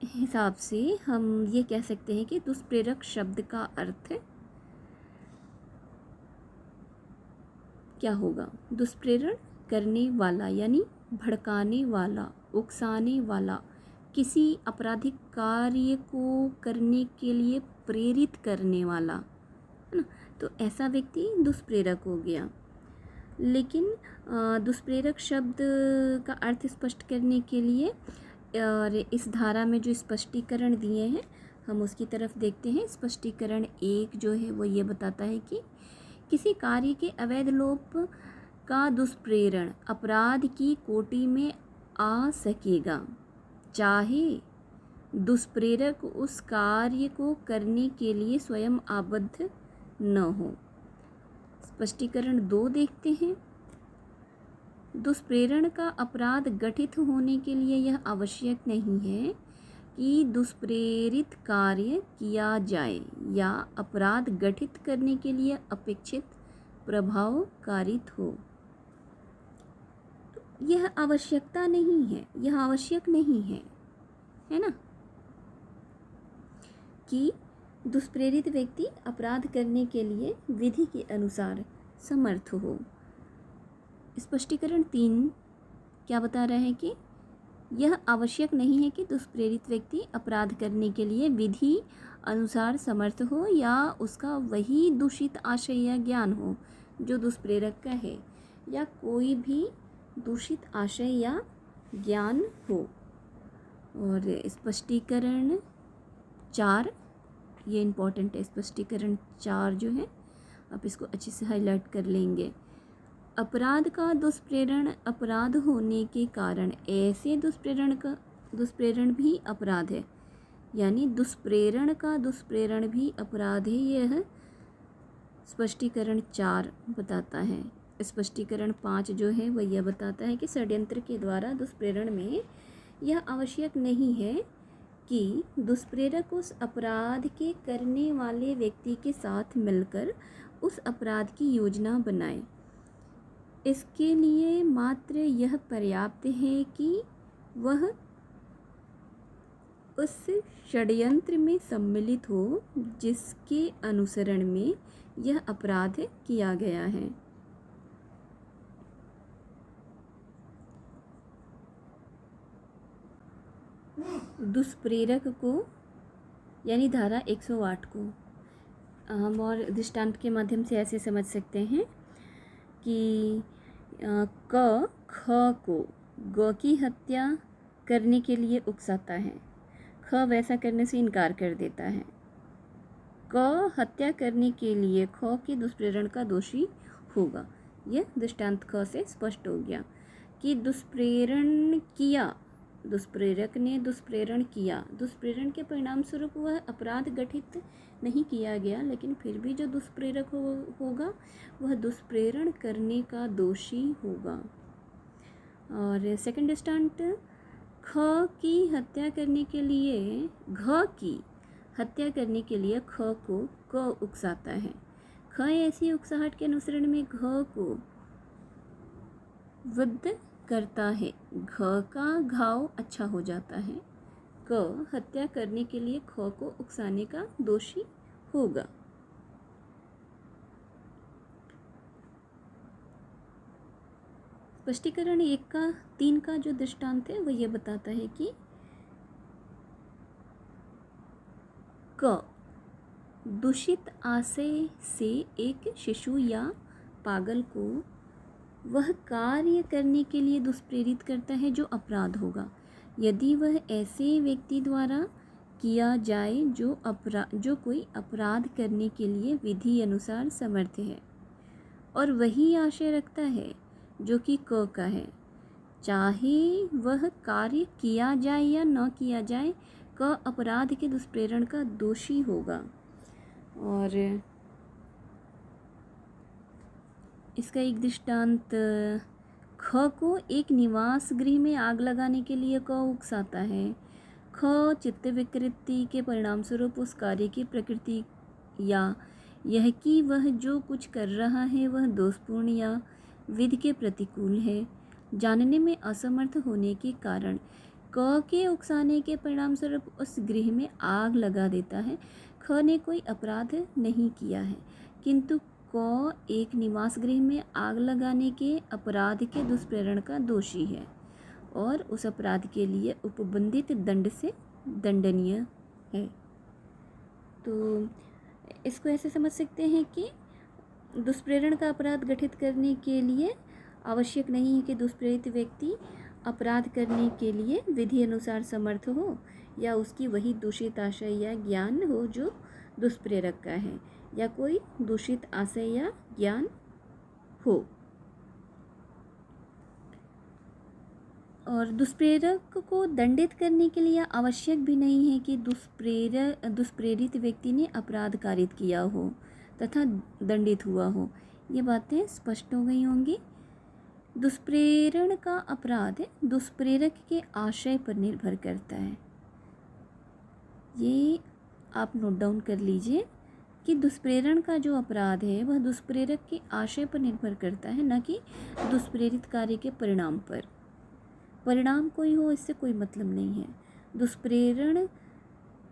हिसाब से हम ये कह सकते हैं कि दुष्प्रेरक शब्द का अर्थ क्या होगा? दुष्प्रेरण करने वाला, यानी भड़काने वाला, उकसाने वाला, किसी आपराधिक कार्य को करने के लिए प्रेरित करने वाला, है ना? तो ऐसा व्यक्ति दुष्प्रेरक हो गया। लेकिन दुष्प्रेरक शब्द का अर्थ स्पष्ट करने के लिए और इस धारा में जो स्पष्टीकरण दिए हैं हम उसकी तरफ देखते हैं। स्पष्टीकरण 1 जो है वो ये बताता है कि किसी कार्य के अवैध लोप का दुष्प्रेरण अपराध की कोटि में आ सकेगा, चाहे दुष्प्रेरक उस कार्य को करने के लिए स्वयं आबद्ध न हो। स्पष्टीकरण 2 देखते हैं। दुष्प्रेरण का अपराध गठित होने के लिए यह आवश्यक नहीं है कि दुष्प्रेरित कार्य किया जाए या अपराध गठित करने के लिए अपेक्षित प्रभाव कारित हो। यह आवश्यकता नहीं है, यह आवश्यक नहीं है ना, कि दुष्प्रेरित व्यक्ति अपराध करने के लिए विधि के अनुसार समर्थ हो। स्पष्टीकरण 3 क्या बता रहा है कि यह आवश्यक नहीं है कि दुष्प्रेरित व्यक्ति अपराध करने के लिए विधि अनुसार समर्थ हो या उसका वही दूषित आशय या ज्ञान हो जो दुष्प्रेरक का है, या कोई भी दूषित आशय या ज्ञान हो। और स्पष्टीकरण 4 ये इम्पॉर्टेंट है। स्पष्टीकरण 4 जो है आप इसको अच्छे से हाईलाइट कर लेंगे। अपराध का दुष्प्रेरण अपराध होने के कारण ऐसे दुष्प्रेरण भी अपराध है, यानी दुष्प्रेरण का दुष्प्रेरण भी अपराध है, यह स्पष्टीकरण 4 बताता है। स्पष्टीकरण 5 जो है वह यह बताता है कि षड्यंत्र के द्वारा दुष्प्रेरण में यह आवश्यक नहीं है कि दुष्प्रेरक उस अपराध के करने वाले व्यक्ति के साथ मिलकर उस अपराध की योजना बनाए। इसके लिए मात्र यह पर्याप्त है कि वह उस षड्यंत्र में सम्मिलित हो जिसके अनुसरण में यह अपराध किया गया है। दुष्प्रेरक को यानी धारा 108 को हम और दृष्टांत के माध्यम से ऐसे समझ सकते हैं कि क ख को ग की हत्या करने के लिए उकसाता है, ख वैसा करने से इनकार कर देता है। क हत्या करने के लिए ख के दुष्प्रेरण का दोषी होगा। यह दृष्टांत ख से स्पष्ट हो गया कि दुष्प्रेरण किया, दुष्प्रेरक ने दुष्प्रेरण किया, दुष्प्रेरण के परिणाम स्वरूप वह अपराध गठित नहीं किया गया, लेकिन फिर भी जो दुष्प्रेरक होगा वह दुष्प्रेरण करने का दोषी होगा। और सेकंड दृष्टांत, ख की हत्या करने के लिए, घ की हत्या करने के लिए ख को क उकसाता है। ख ऐसी उकसाहट के अनुसरण में घ को वध करता है, घ का घाव अच्छा हो जाता है। क हत्या करने के लिए ख को उकसाने का दोषी होगा। स्पष्टीकरण 3 का जो दृष्टांत है वह यह बताता है कि क दूषित आशय से एक शिशु या पागल को वह कार्य करने के लिए दुष्प्रेरित करता है जो अपराध होगा, यदि वह ऐसे व्यक्ति द्वारा किया जाए जो कोई अपराध करने के लिए विधि अनुसार समर्थ है और वही आशय रखता है जो कि क का है, चाहे वह कार्य किया जाए या न किया जाए, क अपराध के दुष्प्रेरण का दोषी होगा। और इसका एक दृष्टांत, ख को एक निवास गृह में आग लगाने के लिए क उकसाता है। ख चित्त विकृति के परिणाम स्वरूप उस कार्य की प्रकृति या यह कि वह जो कुछ कर रहा है वह दोषपूर्ण या विधि के प्रतिकूल है, जानने में असमर्थ होने के कारण क के उकसाने के परिणाम स्वरूप उस गृह में आग लगा देता है। ख ने कोई अपराध नहीं किया है, किंतु क एक निवास गृह में आग लगाने के अपराध के दुष्प्रेरण का दोषी है और उस अपराध के लिए उपबंधित दंड से दंडनीय है। तो इसको ऐसे समझ सकते हैं कि दुष्प्रेरण का अपराध गठित करने के लिए आवश्यक नहीं है कि दुष्प्रेरित व्यक्ति अपराध करने के लिए विधि अनुसार समर्थ हो या उसकी वही दूषित आशय या ज्ञान हो जो दुष्प्रेरक का है, या कोई दूषित आशय या ज्ञान हो। और दुष्प्रेरक को दंडित करने के लिए आवश्यक भी नहीं है कि दुष्प्रेरित व्यक्ति ने अपराध कारित किया हो तथा दंडित हुआ हो। ये बातें स्पष्ट हो गई होंगी। दुष्प्रेरण का अपराध दुष्प्रेरक के आशय पर निर्भर करता है। ये आप नोट डाउन कर लीजिए कि दुष्प्रेरण का जो अपराध है वह दुष्प्रेरक के आशय पर निर्भर करता है, न कि दुष्प्रेरित कार्य के परिणाम पर। परिणाम कोई हो इससे कोई मतलब नहीं है।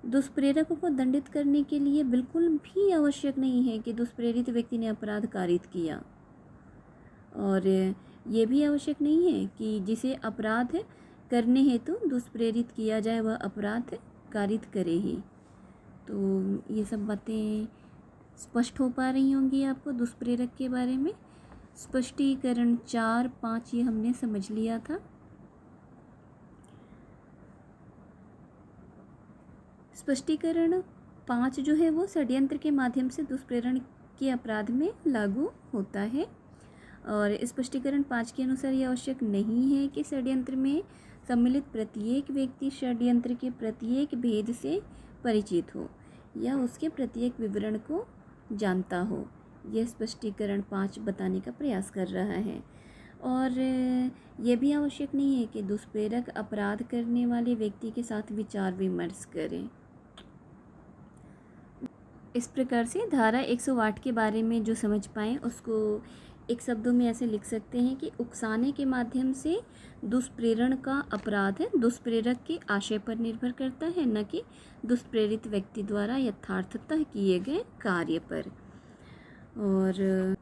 दुष्प्रेरक को दंडित करने के लिए बिल्कुल भी आवश्यक नहीं है कि दुष्प्रेरित व्यक्ति ने अपराध कारित किया, और ये भी आवश्यक नहीं है कि जिसे अपराध करने हेतु दुष्प्रेरित किया जाए वह अपराध कारित करे ही। तो ये सब बातें स्पष्ट हो पा रही होंगी आपको दुष्प्रेरक के बारे में। स्पष्टीकरण 4, 5 ये हमने समझ लिया था। स्पष्टीकरण 5 जो है वो षड्यंत्र के माध्यम से दुष्प्रेरण के अपराध में लागू होता है। और स्पष्टीकरण 5 के अनुसार यह आवश्यक नहीं है कि षड्यंत्र में सम्मिलित प्रत्येक व्यक्ति षड्यंत्र के प्रत्येक भेद से परिचित हो या उसके प्रत्येक विवरण को जानता हो। यह स्पष्टीकरण 5 बताने का प्रयास कर रहा है। और यह भी आवश्यक नहीं है कि दुष्प्रेरक अपराध करने वाले व्यक्ति के साथ विचार विमर्श करें। इस प्रकार से धारा 108 के बारे में जो समझ पाएँ उसको एक शब्दों में ऐसे लिख सकते हैं कि उकसाने के माध्यम से दुष्प्रेरण का अपराध दुष्प्रेरक के आशय पर निर्भर करता है, न कि दुष्प्रेरित व्यक्ति द्वारा यथार्थतः किए गए कार्य पर। और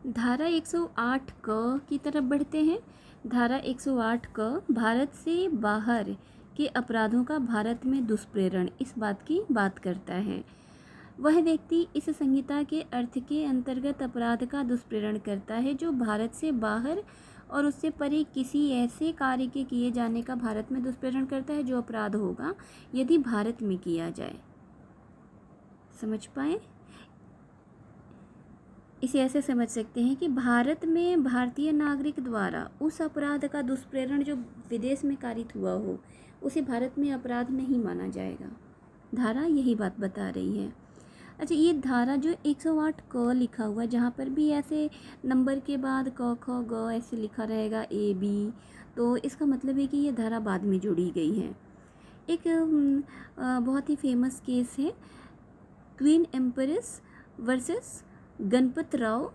धारा 108 क की तरफ बढ़ते हैं। धारा 108 क भारत से बाहर के अपराधों का भारत में दुष्प्रेरण इस बात की बात करता है। वह व्यक्ति इस संहिता के अर्थ के अंतर्गत अपराध का दुष्प्रेरण करता है जो भारत से बाहर और उससे परे किसी ऐसे कार्य के किए जाने का भारत में दुष्प्रेरण करता है जो अपराध होगा यदि भारत में किया जाए। समझ पाए? इसे ऐसे समझ सकते हैं कि भारत में भारतीय नागरिक द्वारा उस अपराध का दुष्प्रेरण जो विदेश में कारित हुआ हो उसे भारत में अपराध नहीं माना जाएगा। धारा यही बात बता रही है। अच्छा, ये धारा जो 108 क लिखा हुआ है, जहाँ पर भी ऐसे नंबर के बाद क ख ग ऐसे लिखा रहेगा A B, तो इसका मतलब है कि ये धारा बाद में जोड़ी गई है। एक बहुत ही फेमस केस है queen empress versus Ganpat Rao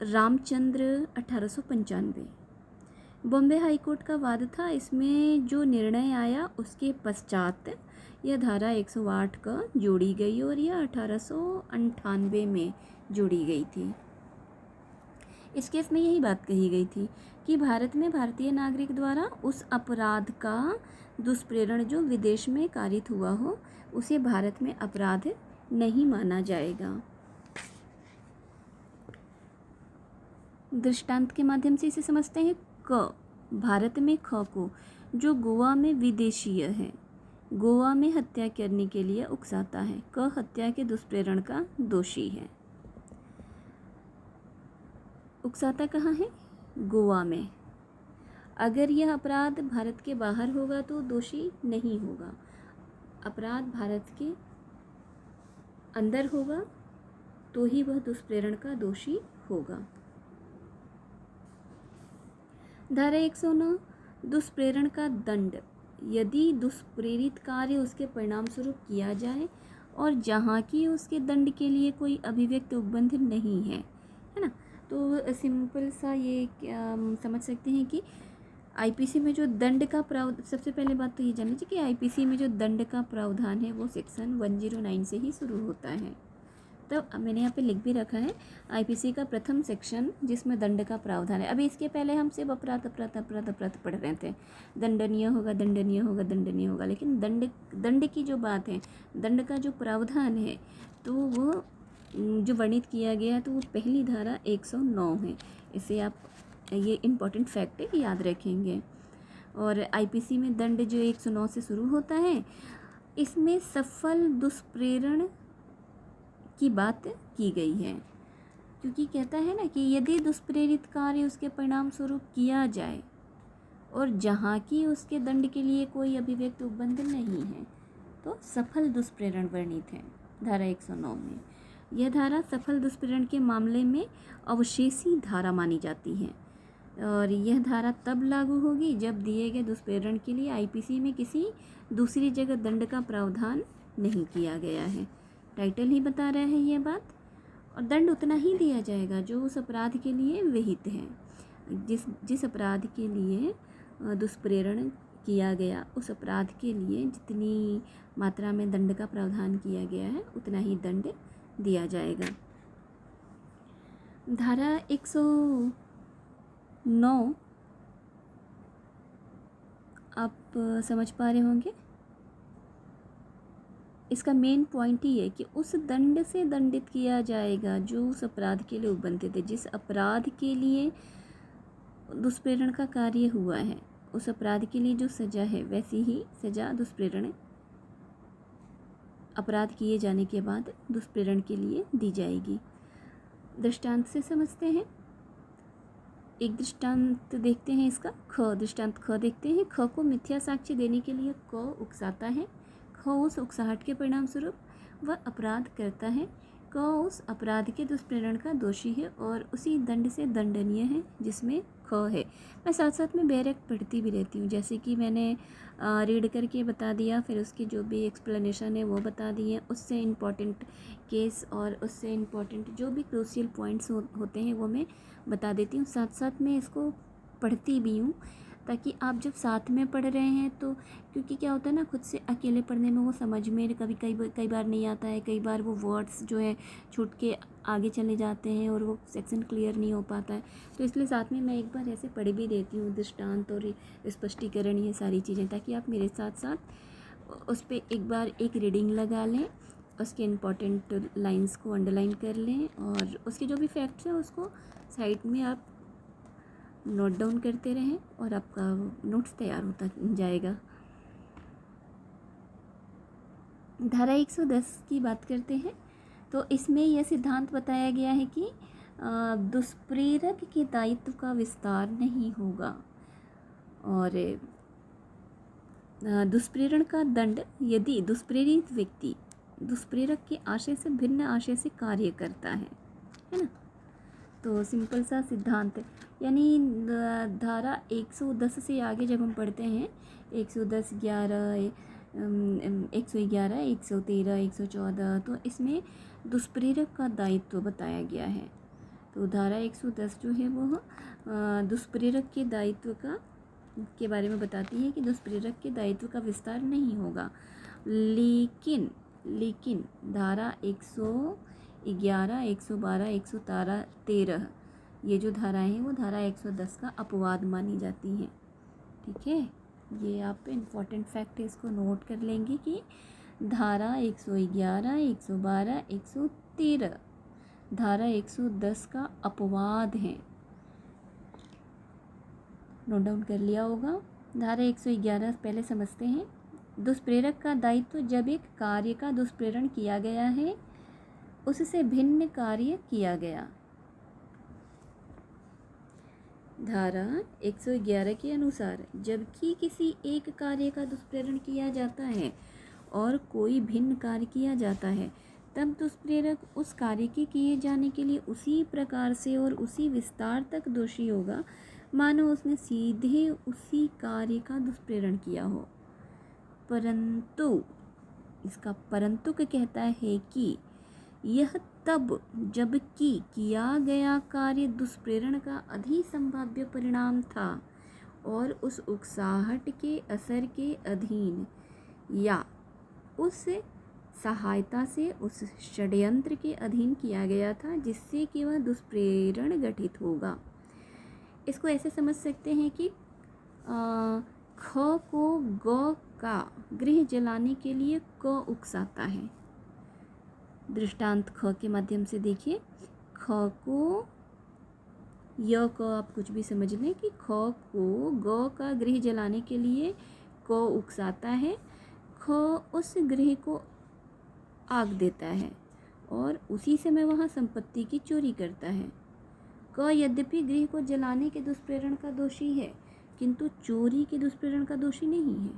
Ramchandra 1895। Bombay high court का वाद था। इसमें जो निर्णय आया उसके पश्चात यह धारा 108 का जोड़ी गई और यह 1898 में जोड़ी गई थी। इस केस में यही बात कही गई थी कि भारत में भारतीय नागरिक द्वारा उस अपराध का दुष्प्रेरण जो विदेश में कारित हुआ हो उसे भारत में अपराध नहीं माना जाएगा। दृष्टांत के माध्यम से इसे समझते हैं। क भारत में ख को जो गोवा में विदेशीय है गोवा में हत्या करने के लिए उकसाता है। क हत्या के दुष्प्रेरण का दोषी है। उकसाता कहाँ है? गोवा में। अगर यह अपराध भारत के बाहर होगा तो दोषी नहीं होगा। अपराध भारत के अंदर होगा तो ही वह दुष्प्रेरण का दोषी होगा। धारा 109 दुष्प्रेरण का दंड यदि दुष्प्रेरित कार्य उसके परिणाम स्वरूप किया जाए और जहाँ की उसके दंड के लिए कोई अभिव्यक्त उपबंध नहीं है, है ना। तो सिंपल सा ये समझ सकते हैं कि आईपीसी में जो दंड का सबसे पहले बात तो ये जान लीजिए कि आईपीसी में जो दंड का प्रावधान है वो सेक्शन 109 से ही शुरू होता है। तो मैंने यहाँ पे लिख भी रखा है आईपीसी का प्रथम सेक्शन जिसमें दंड का प्रावधान है। अभी इसके पहले हम सिर्फ अपराध अपराध अपराध अपराध पढ़ रहे थे, दंडनीय होगा दंडनीय होगा दंडनीय होगा, लेकिन दंड की जो बात है, दंड का जो प्रावधान है तो वो जो वर्णित किया गया है तो वो पहली धारा 109 है। इसे आप ये इम्पॉर्टेंट फैक्ट है, याद रखेंगे। और आईपीसी में दंड जो 109 से शुरू होता है, इसमें सफल दुष्प्रेरण की बात की गई है, क्योंकि कहता है ना कि यदि दुष्प्रेरित कार्य उसके परिणाम स्वरूप किया जाए और जहाँ की उसके दंड के लिए कोई अभिव्यक्त उपबंध नहीं है तो सफल दुष्प्रेरण वर्णित है धारा 109 में। यह धारा सफल दुष्प्रेरण के मामले में अवशेषी धारा मानी जाती है और यह धारा तब लागू होगी जब दिए गए दुष्प्रेरण के लिए आईपीसी में किसी दूसरी जगह दंड का प्रावधान नहीं किया गया है। टाइटल ही बता रहा है ये बात, और दंड उतना ही दिया जाएगा जो उस अपराध के लिए विहित है। जिस अपराध के लिए दुष्प्रेरण किया गया, उस अपराध के लिए जितनी मात्रा में दंड का प्रावधान किया गया है उतना ही दंड दिया जाएगा। धारा 109 आप समझ पा रहे होंगे। इसका मेन पॉइंट ही है कि उस दंड से दंडित किया जाएगा जो उस अपराध के लिए उपबंधित है। जिस अपराध के लिए दुष्प्रेरण का कार्य हुआ है, उस अपराध के लिए जो सज़ा है वैसी ही सज़ा दुष्प्रेरण अपराध किए जाने के बाद दुष्प्रेरण के लिए दी जाएगी। दृष्टांत से समझते हैं। एक दृष्टांत देखते हैं इसका। दृष्टांत ख देखते हैं। ख को मिथ्या साक्ष्य देने के लिए क उकसाता है। ख उस उकसाहट के परिणाम स्वरूप वह अपराध करता है। क उस अपराध के दुष्प्रेरण का दोषी है और उसी दंड से दंडनीय है जिसमें ख है। मैं साथ साथ में बैरक पढ़ती भी रहती हूँ, जैसे कि मैंने रीड करके बता दिया, फिर उसके जो भी एक्सप्लेनेशन है वो बता दिए, उससे इम्पॉर्टेंट केस और उससे इम्पॉर्टेंट जो भी क्रूशियल पॉइंट्स होते हैं वो मैं बता देती हूँ। साथ साथ में इसको पढ़ती भी हूँ ताकि आप जब साथ में पढ़ रहे हैं तो, क्योंकि क्या होता है ना, खुद से अकेले पढ़ने में वो समझ में कई बार नहीं आता है, कई बार वो वर्ड्स जो है छूट के आगे चले जाते हैं और वो सेक्शन क्लियर नहीं हो पाता है। तो इसलिए साथ में मैं एक बार ऐसे पढ़ भी देती हूँ दृष्टांत और स्पष्टीकरण, ये सारी चीज़ें, ताकि आप मेरे साथ साथ उस पर एक बार एक रीडिंग लगा लें, उसके इम्पॉर्टेंट लाइंस को अंडरलाइन कर लें और उसके जो भी फैक्ट्स हैं उसको साइड में आप नोट डाउन करते रहें और आपका नोट्स तैयार होता जाएगा। धारा 110 की बात करते हैं तो इसमें यह सिद्धांत बताया गया है कि दुष्प्रेरक के दायित्व का विस्तार नहीं होगा और दुष्प्रेरण का दंड यदि दुष्प्रेरित व्यक्ति दुष्प्रेरक के आशय से भिन्न आशय से कार्य करता है ना। तो सिंपल सा सिद्धांत है, यानी धारा 110 से आगे जब हम पढ़ते हैं 110, 11, 111, 113, 114, तो इसमें दुष्प्रेरक का दायित्व बताया गया है। तो धारा 110 जो है वो दुष्प्रेरक के दायित्व के बारे में बताती है कि दुष्प्रेरक के दायित्व का विस्तार नहीं होगा। लेकिन धारा 111, 112, 113 ये जो धाराएं हैं वो धारा 110 का अपवाद मानी जाती हैं। ठीक है, ये आप इम्पॉर्टेंट फैक्ट है, इसको नोट कर लेंगे कि धारा 111, 112, 113 धारा 110 का अपवाद है। नोट डाउन कर लिया होगा। धारा 111 पहले समझते हैं। दुष्प्रेरक का दायित्व जब एक कार्य का दुष्प्रेरण किया गया है, उससे भिन्न कार्य किया गया। धारा 111 के अनुसार जबकि किसी एक कार्य का दुष्प्रेरण किया जाता है और कोई भिन्न कार्य किया जाता है, तब दुष्प्रेरक उस कार्य के किए जाने के लिए उसी प्रकार से और उसी विस्तार तक दोषी होगा मानो उसने सीधे उसी कार्य का दुष्प्रेरण किया हो। परंतु इसका परंतु क्या कहता है कि यह तब जबकि किया गया कार्य दुष्प्रेरण का अधिसंभाव्य परिणाम था और उस उकसाहट के असर के अधीन या उस सहायता से उस षड्यंत्र के अधीन किया गया था जिससे कि वह दुष्प्रेरण गठित होगा। इसको ऐसे समझ सकते हैं कि ख को ग का गृह जलाने के लिए क उकसाता है। दृष्टांत ख के माध्यम से देखिए, ख को य को आप कुछ भी समझ लें कि ख को ग का गृह जलाने के लिए क उकसाता है। ख उस गृह को आग देता है और उसी समय वहाँ संपत्ति की चोरी करता है। क यद्यपि गृह को जलाने के दुष्प्रेरण का दोषी है किंतु चोरी के दुष्प्रेरण का दोषी नहीं है,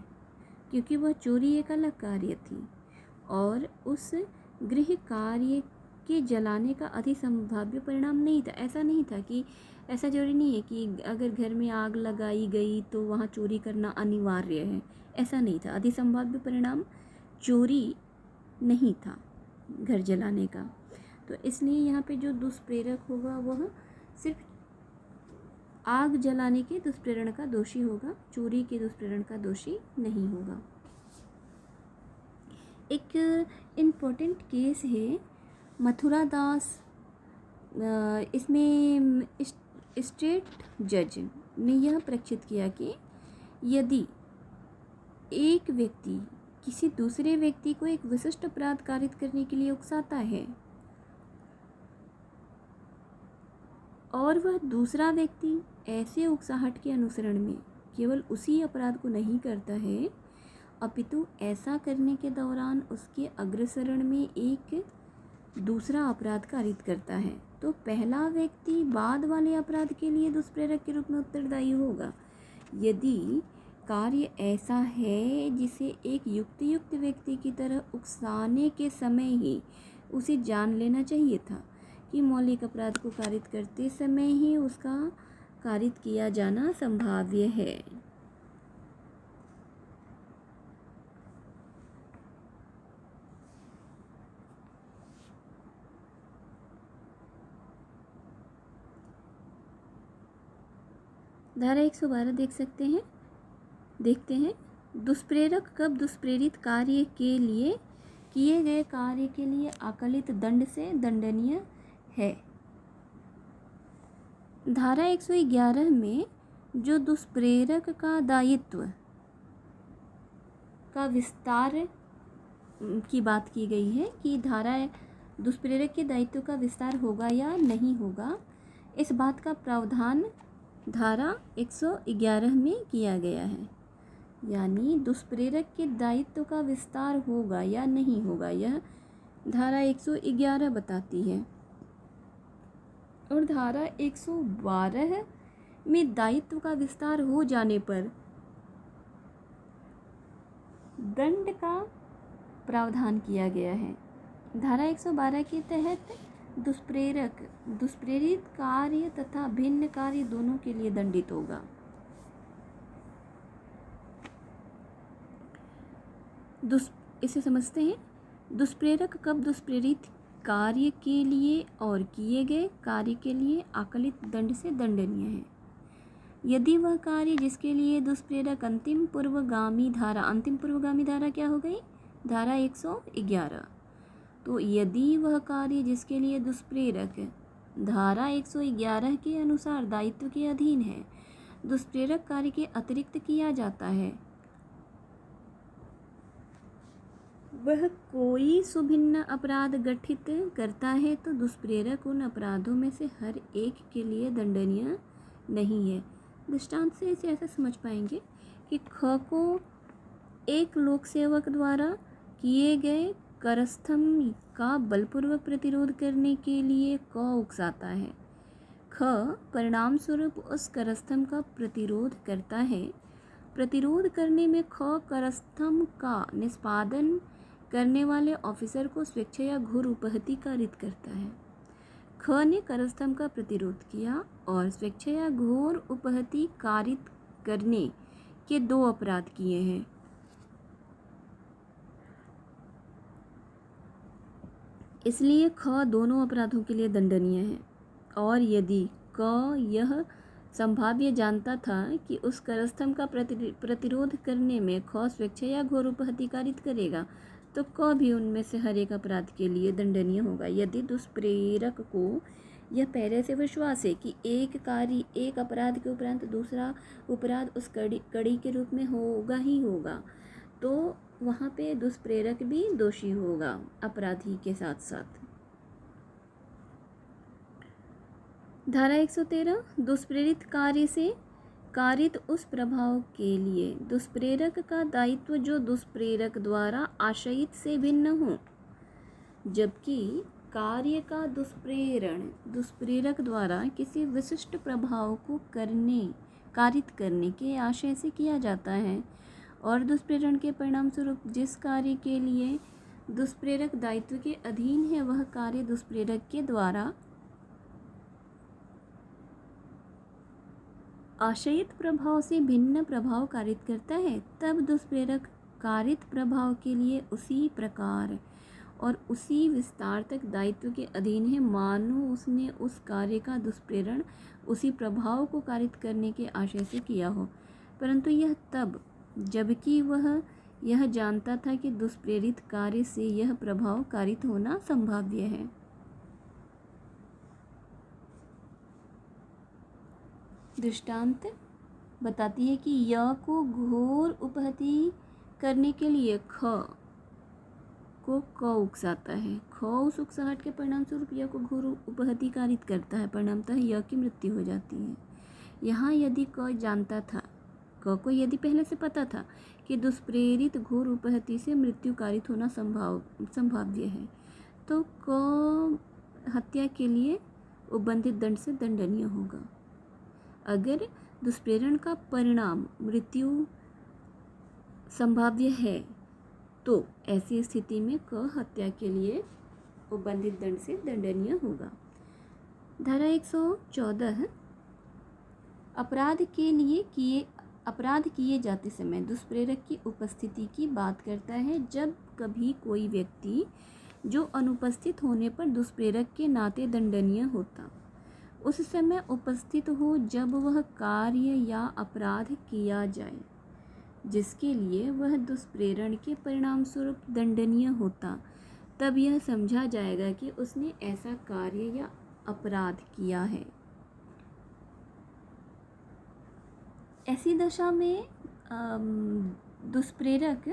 क्योंकि वह चोरी एक अलग कार्य थी और उस गृह कार्य के जलाने का अधिसंभाव्य परिणाम नहीं था। ऐसा नहीं था कि ऐसा जरूरी नहीं है कि अगर घर में आग लगाई गई तो वहाँ चोरी करना अनिवार्य है, ऐसा नहीं था। अधिसंभाव्य परिणाम चोरी नहीं था घर जलाने का। तो इसलिए यहाँ पे जो दुष्प्रेरक होगा वह सिर्फ आग जलाने के दुष्प्रेरण का दोषी होगा, चोरी के दुष्प्रेरण का दोषी नहीं होगा। एक इम्पोर्टेंट केस है मथुरा दास। इसमें स्टेट जज ने यह प्रक्षित किया कि यदि एक व्यक्ति किसी दूसरे व्यक्ति को एक विशिष्ट अपराध कारित करने के लिए उकसाता है और वह दूसरा व्यक्ति ऐसे उकसाहट के अनुसरण में केवल उसी अपराध को नहीं करता है अपितु ऐसा करने के दौरान उसके अग्रसरण में एक दूसरा अपराध कारित करता है, तो पहला व्यक्ति बाद वाले अपराध के लिए दुष्प्रेरक के रूप में उत्तरदायी होगा। यदि कार्य ऐसा है जिसे एक युक्त व्यक्ति की तरह उकसाने के समय ही उसे जान लेना चाहिए था कि मौलिक अपराध को कारित करते समय ही उसका कारित किया जाना संभाव्य है। धारा 112 देखते हैं दुष्प्रेरक कब दुष्प्रेरित कार्य के लिए किए गए कार्य के लिए आकलित दंड से दंडनीय है। धारा 111 में जो दुष्प्रेरक का दायित्व का विस्तार की बात की गई है कि धारा दुष्प्रेरक के दायित्व का विस्तार होगा या नहीं होगा, इस बात का प्रावधान धारा 111 में किया गया है। यानी दुष्प्रेरक के दायित्व का विस्तार होगा या नहीं होगा यह धारा 111 बताती है। और धारा 112 में दायित्व का विस्तार हो जाने पर दंड का प्रावधान किया गया है। धारा 112 के तहत दुष्प्रेरित कार्य तथा भिन्न कार्य दोनों के लिए दंडित होगा। इसे समझते हैं, दुष्प्रेरक कब दुष्प्रेरित कार्य के लिए और किए गए कार्य के लिए आकलित दंड से दंडनीय है। यदि वह कार्य जिसके लिए दुष्प्रेरक अंतिम पूर्वगामी धारा क्या हो गई? धारा 111। तो यदि वह कार्य जिसके लिए दुष्प्रेरक धारा 111 के अनुसार दायित्व के अधीन है, दुष्प्रेरक कार्य के अतिरिक्त किया जाता है, वह कोई सुभिन्न अपराध गठित करता है, तो दुष्प्रेरक उन अपराधों में से हर एक के लिए दंडनीय नहीं है। दृष्टांत से इसे ऐसा समझ पाएंगे कि ख को एक लोक सेवक द्वारा किए गए करस्थम का बलपूर्वक प्रतिरोध करने के लिए क उकसाता है। ख परिणाम स्वरूप उस करस्थम का प्रतिरोध करता है। प्रतिरोध करने में ख करस्थम का निष्पादन करने वाले ऑफिसर को स्वेच्छा या घोर उपहति कारित करता है। ख ने करस्थम का प्रतिरोध किया और स्वेच्छा या घोर उपहति कारित करने के 2 अपराध किए हैं। इसलिए ख दोनों अपराधों के लिए दंडनीय है। और यदि क यह संभाव्य जानता था कि उस करस्थम का प्रतिरोध करने में ख स्वेच्छा या घोर उपहति कारित करेगा, तो क भी उनमें से हर एक अपराध के लिए दंडनीय होगा। यदि दुष्प्रेरक को यह पहले से विश्वास है कि एक अपराध के उपरांत दूसरा अपराध उस कड़ी के रूप में होगा ही होगा, तो वहाँ पे दुष्प्रेरक भी दोषी होगा अपराधी के साथ साथ। धारा 113 दुष्प्रेरित कार्य से कारित उस प्रभाव के लिए दुष्प्रेरक का दायित्व जो दुष्प्रेरक द्वारा आशयित से भिन्न हो, जबकि कार्य का दुष्प्रेरक द्वारा किसी विशिष्ट प्रभाव को कारित करने के आशय से किया जाता है, और दुष्प्रेरण के परिणाम स्वरूप जिस कार्य के लिए दुष्प्रेरक दायित्व के अधीन है वह कार्य दुष्प्रेरक के द्वारा आशयित प्रभाव से भिन्न प्रभाव कारित करता है, तब दुष्प्रेरक कारित प्रभाव के लिए उसी प्रकार और उसी विस्तार तक दायित्व के अधीन है मानो उसने उस कार्य का दुष्प्रेरण उसी प्रभाव को कारित करने के आशय से किया हो, परंतु यह तब जबकि वह यह जानता था कि दुष्प्रेरित कार्य से यह प्रभाव कारित होना संभाव्य है। दृष्टांत बताती है कि य को घोर उपहति करने के लिए ख को क उकसाता है। ख उस उकसाहट के परिणाम स्वरूप य को घोर उपहति कारित करता है, परिणामतः य की मृत्यु हो जाती है। यहाँ यदि क जानता था, क को यदि पहले से पता था कि दुष्प्रेरित घोर उपहति से मृत्यु कारित होना संभाव्य है, तो क हत्या के लिए उबंधित दंड से दंडनीय होगा। अगर दुष्प्रेरण का परिणाम मृत्यु संभाव्य है, तो ऐसी स्थिति में क हत्या के लिए उबंधित दंड से दंडनीय होगा। धारा 114 अपराध किए जाते समय दुष्प्रेरक की उपस्थिति की बात करता है। जब कभी कोई व्यक्ति जो अनुपस्थित होने पर दुष्प्रेरक के नाते दंडनीय होता, उस समय उपस्थित हो जब वह कार्य या अपराध किया जाए जिसके लिए वह दुष्प्रेरण के परिणाम स्वरूप दंडनीय होता, तब यह समझा जाएगा कि उसने ऐसा कार्य या अपराध किया है। ऐसी दशा में दुष्प्रेरक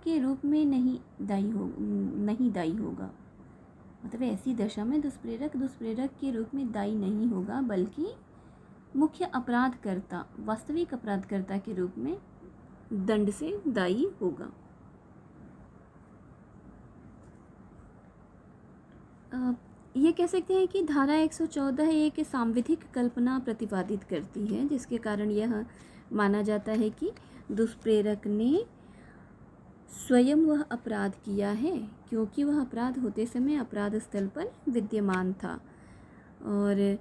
के रूप में नहीं दायी होगा। मतलब ऐसी दशा में दुष्प्रेरक के रूप में दायी नहीं होगा, बल्कि मुख्य अपराधकर्ता, वास्तविक अपराधकर्ता के रूप में दंड से दायी होगा। ये कह सकते हैं कि धारा 114 एक सांविधिक कल्पना प्रतिपादित करती है, जिसके कारण यह माना जाता है कि दुष्प्रेरक ने स्वयं वह अपराध किया है, क्योंकि वह अपराध होते समय अपराध स्थल पर विद्यमान था। और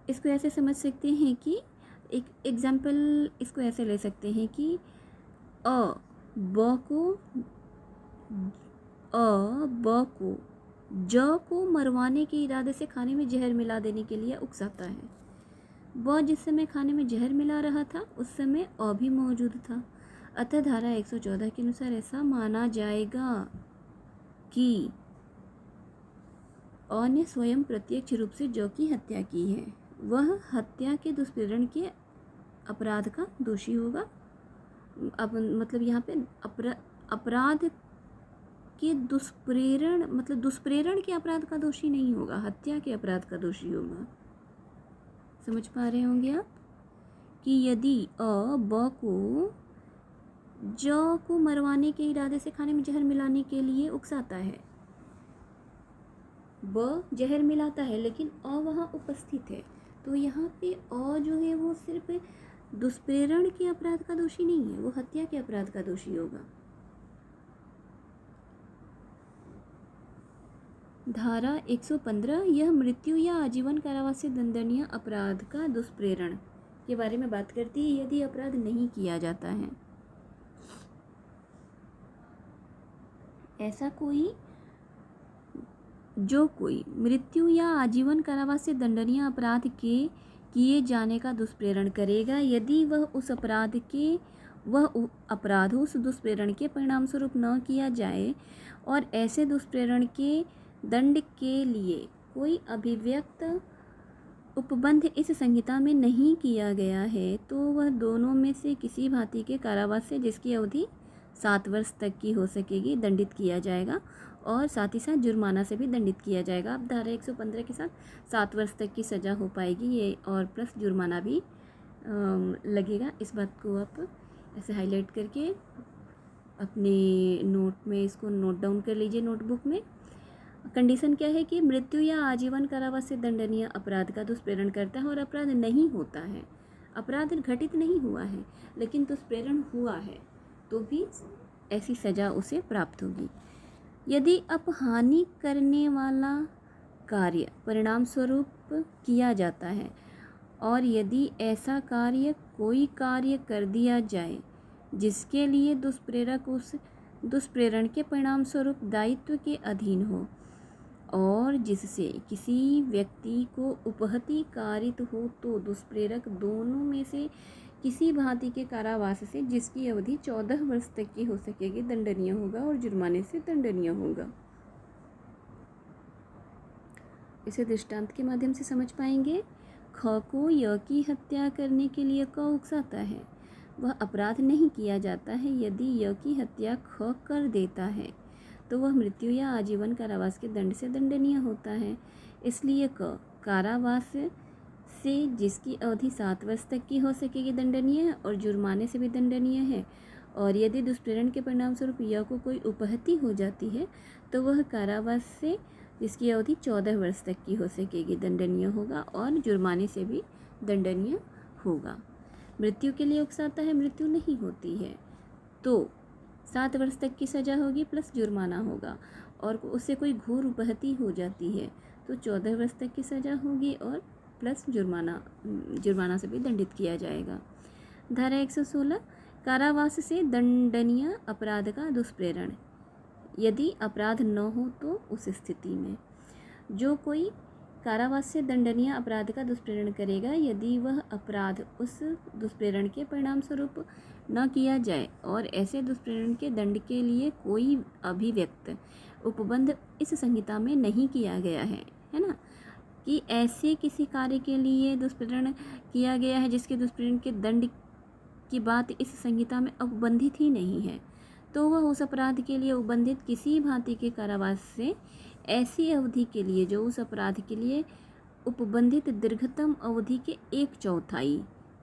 इसको ऐसे समझ सकते हैं कि एक एग्जाम्पल इसको ऐसे ले सकते हैं कि ब को ज को मरवाने के इरादे से खाने में जहर मिला देने के लिए उकसाता है। ब जिस समय खाने में जहर मिला रहा था उस समय अ भी मौजूद था, अतः धारा 114 के अनुसार ऐसा माना जाएगा कि अ ने स्वयं प्रत्यक्ष रूप से ज की हत्या की है, वह हत्या के दुष्प्रेरण के अपराध का दोषी होगा। अब मतलब यहाँ पे अपराध के दुष्प्रेरण के अपराध का दोषी नहीं होगा, हत्या के अपराध का दोषी होगा। समझ पा रहे होंगे आप कि यदि अ ब को ज को मरवाने के इरादे से खाने में जहर मिलाने के लिए उकसाता है, ब जहर मिलाता है लेकिन अ वहाँ उपस्थित है, तो यहाँ पे अ जो है वो सिर्फ दुष्प्रेरण के अपराध का दोषी नहीं है, वो हत्या के अपराध का दोषी होगा। धारा 115 यह मृत्यु या आजीवन कारावास से दंडनीय अपराध का दुष्प्रेरण के बारे में बात करती है यदि अपराध नहीं किया जाता है। ऐसा कोई जो कोई मृत्यु या आजीवन कारावास से दंडनीय अपराध के किए जाने का दुष्प्रेरण करेगा, यदि वह अपराध उस दुष्प्रेरण के परिणाम स्वरूप न किया जाए और ऐसे दुष्प्रेरण के दंड के लिए कोई अभिव्यक्त उपबंध इस संहिता में नहीं किया गया है, तो वह दोनों में से किसी भांति के कारावास से, जिसकी अवधि 7 वर्ष तक की हो सकेगी, दंडित किया जाएगा और साथ ही साथ जुर्माना से भी दंडित किया जाएगा। अब धारा 115 के साथ 7 वर्ष तक की सज़ा हो पाएगी ये, और प्लस जुर्माना भी लगेगा। इस बात को आप ऐसे हाईलाइट करके अपने नोट में इसको नोट डाउन कर लीजिए, नोटबुक में। कंडीशन क्या है कि मृत्यु या आजीवन कारावास से दंडनीय अपराध का दुष्प्रेरण करता है और अपराध नहीं होता है, अपराध घटित नहीं हुआ है लेकिन दुष्प्रेरण हुआ है, तो भी ऐसी सज़ा उसे प्राप्त होगी। यदि अपहानि करने वाला कार्य परिणाम स्वरूप किया जाता है और यदि ऐसा कार्य कोई कार्य कर दिया जाए जिसके लिए दुष्प्रेरक उस दुष्प्रेरण के परिणाम स्वरूप दायित्व के अधीन हो और जिससे किसी व्यक्ति को उपहति कारित हो, तो दुष्प्रेरक दोनों में से किसी भांति के कारावास से, जिसकी अवधि 14 वर्ष तक की हो सकेगी, दंडनीय होगा और जुर्माने से दंडनीय होगा। इसे दृष्टांत के माध्यम से समझ पाएंगे। ख को य की हत्या करने के लिए क उकसाता है, वह अपराध नहीं किया जाता है। यदि य की हत्या ख कर देता है तो वह मृत्यु या आजीवन कारावास के दंड से दंडनीय होता है। इसलिए क कारावास से, जिसकी अवधि 7 वर्ष तक की हो सकेगी, दंडनीय है और जुर्माने से भी दंडनीय है। और यदि दुष्प्रेरण के परिणाम स्वरूप य को कोई उपहति हो जाती है तो वह कारावास से, जिसकी अवधि 14 वर्ष तक की हो सकेगी, दंडनीय होगा और जुर्माने से भी दंडनीय होगा। मृत्यु के लिए उकसाता है, मृत्यु नहीं होती है तो 7 वर्ष तक की सज़ा होगी प्लस जुर्माना होगा, और उससे कोई घोर उपहति हो जाती है तो 14 वर्ष तक की सज़ा होगी और प्लस जुर्माना से भी दंडित किया जाएगा। धारा 116 कारावास से दंडनीय अपराध का दुष्प्रेरण। यदि अपराध न हो तो उस स्थिति में जो कोई कारावास से दंडनीय अपराध का दुष्प्रेरण करेगा, यदि वह अपराध उस दुष्प्रेरण के परिणाम स्वरूप न किया जाए और ऐसे दुष्प्रेरण के दंड के लिए कोई अभिव्यक्त उपबंध इस संहिता में नहीं किया गया है ना, कि ऐसे किसी कार्य के लिए दुष्प्रेरण किया गया है जिसके दुष्प्रेरण के दंड की बात इस संहिता में उपबंधित ही नहीं है, तो वह उस अपराध के लिए उपबंधित किसी भांति के कारावास से ऐसी अवधि के लिए जो उस अपराध के लिए उपबंधित दीर्घतम अवधि के 1/4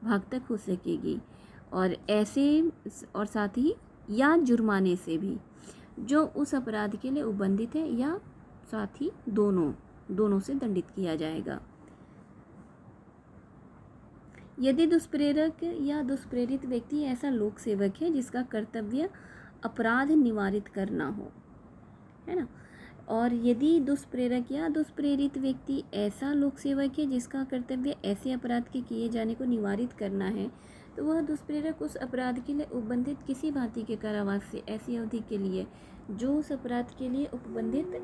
भाग तक हो सकेगी, और ऐसे और साथ ही या जुर्माने से भी जो उस अपराध के लिए उपबंधित है, या साथ ही दोनों से दंडित किया जाएगा। यदि दुष्प्रेरक या दुष्प्रेरित व्यक्ति ऐसा लोक सेवक है जिसका कर्तव्य अपराध निवारित करना हो, है ना, और यदि दुष्प्रेरक या दुष्प्रेरित व्यक्ति ऐसा लोक सेवक है जिसका कर्तव्य ऐसे अपराध के किए जाने को निवारित करना है, तो वह दुष्प्रेरक उस अपराध के लिए उपबंधित किसी भांति के कारावास से ऐसी अवधि के लिए जो उस अपराध के लिए उपबंधित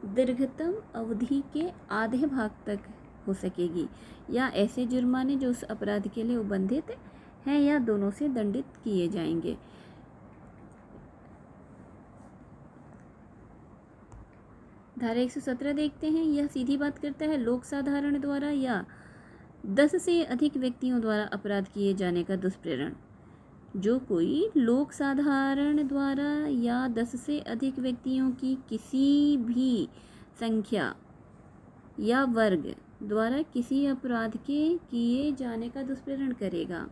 दीर्घतम अवधि के आधे भाग तक हो सकेगी, या ऐसे जुर्माने जो उस अपराध के लिए उपबंधित हैं, या दोनों से दंडित किए जाएंगे। धारा 117 देखते हैं। यह सीधी बात करता है लोक साधारण द्वारा या 10 से अधिक व्यक्तियों द्वारा अपराध किए जाने का दुष्प्रेरण। जो कोई लोक साधारण द्वारा या 10 से अधिक व्यक्तियों की किसी भी संख्या या वर्ग द्वारा किसी अपराध के किए जाने का दुष्प्रेरण करेगा,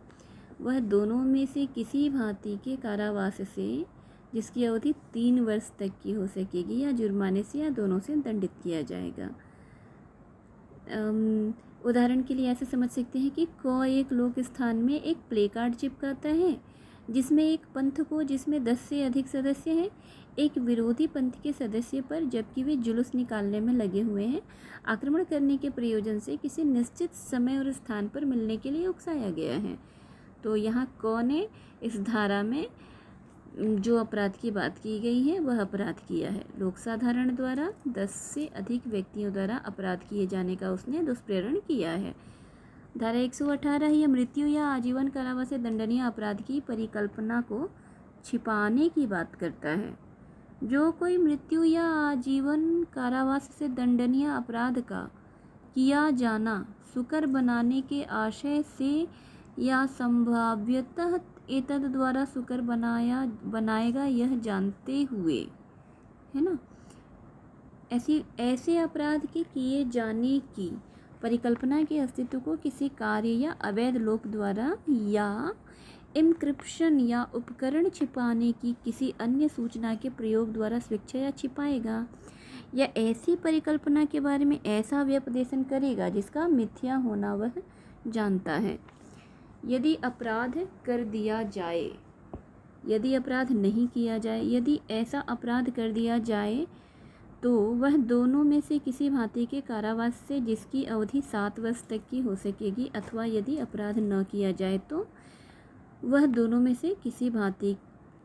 वह दोनों में से किसी भांति के कारावास से, जिसकी अवधि 3 वर्ष तक की हो सकेगी, या जुर्माने से या दोनों से दंडित किया जाएगा। उदाहरण के लिए ऐसे समझ सकते हैं कि क एक लोक स्थान में एक प्ले कार्ड चिपकाता है जिसमें एक पंथ को, जिसमें 10 से अधिक सदस्य हैं, एक विरोधी पंथ के सदस्य पर, जबकि वे जुलूस निकालने में लगे हुए हैं, आक्रमण करने के प्रयोजन से किसी निश्चित समय और स्थान पर मिलने के लिए उकसाया गया है। तो यहाँ क ने इस धारा में जो अपराध की बात की गई है वह अपराध किया है। लोक साधारण द्वारा 10 से अधिक व्यक्तियों द्वारा अपराध किए जाने का उसने दुष्प्रेरण किया है। धारा 118 यह मृत्यु या आजीवन कारावास से दंडनीय अपराध की परिकल्पना को छिपाने की बात करता है। जो कोई मृत्यु या आजीवन कारावास से दंडनीय अपराध का किया जाना सुकर बनाने के आशय से या संभाव्यतः एतद द्वारा सुकर बनाएगा यह जानते हुए, है ना, ऐसे अपराध के किए जाने की परिकल्पना के अस्तित्व को किसी कार्य या अवैध लोक द्वारा या इनक्रिप्शन या उपकरण छिपाने की किसी अन्य सूचना के प्रयोग द्वारा स्वेच्छा या छिपाएगा, या ऐसी परिकल्पना के बारे में ऐसा व्यपदेशन करेगा जिसका मिथ्या होना वह जानता है। यदि अपराध कर दिया जाए, यदि अपराध नहीं किया जाए, यदि ऐसा अपराध कर दिया जाए तो वह दोनों में से किसी भांति के कारावास से जिसकी अवधि 7 वर्ष तक की हो सकेगी, अथवा यदि अपराध न किया जाए तो वह दोनों में से किसी भांति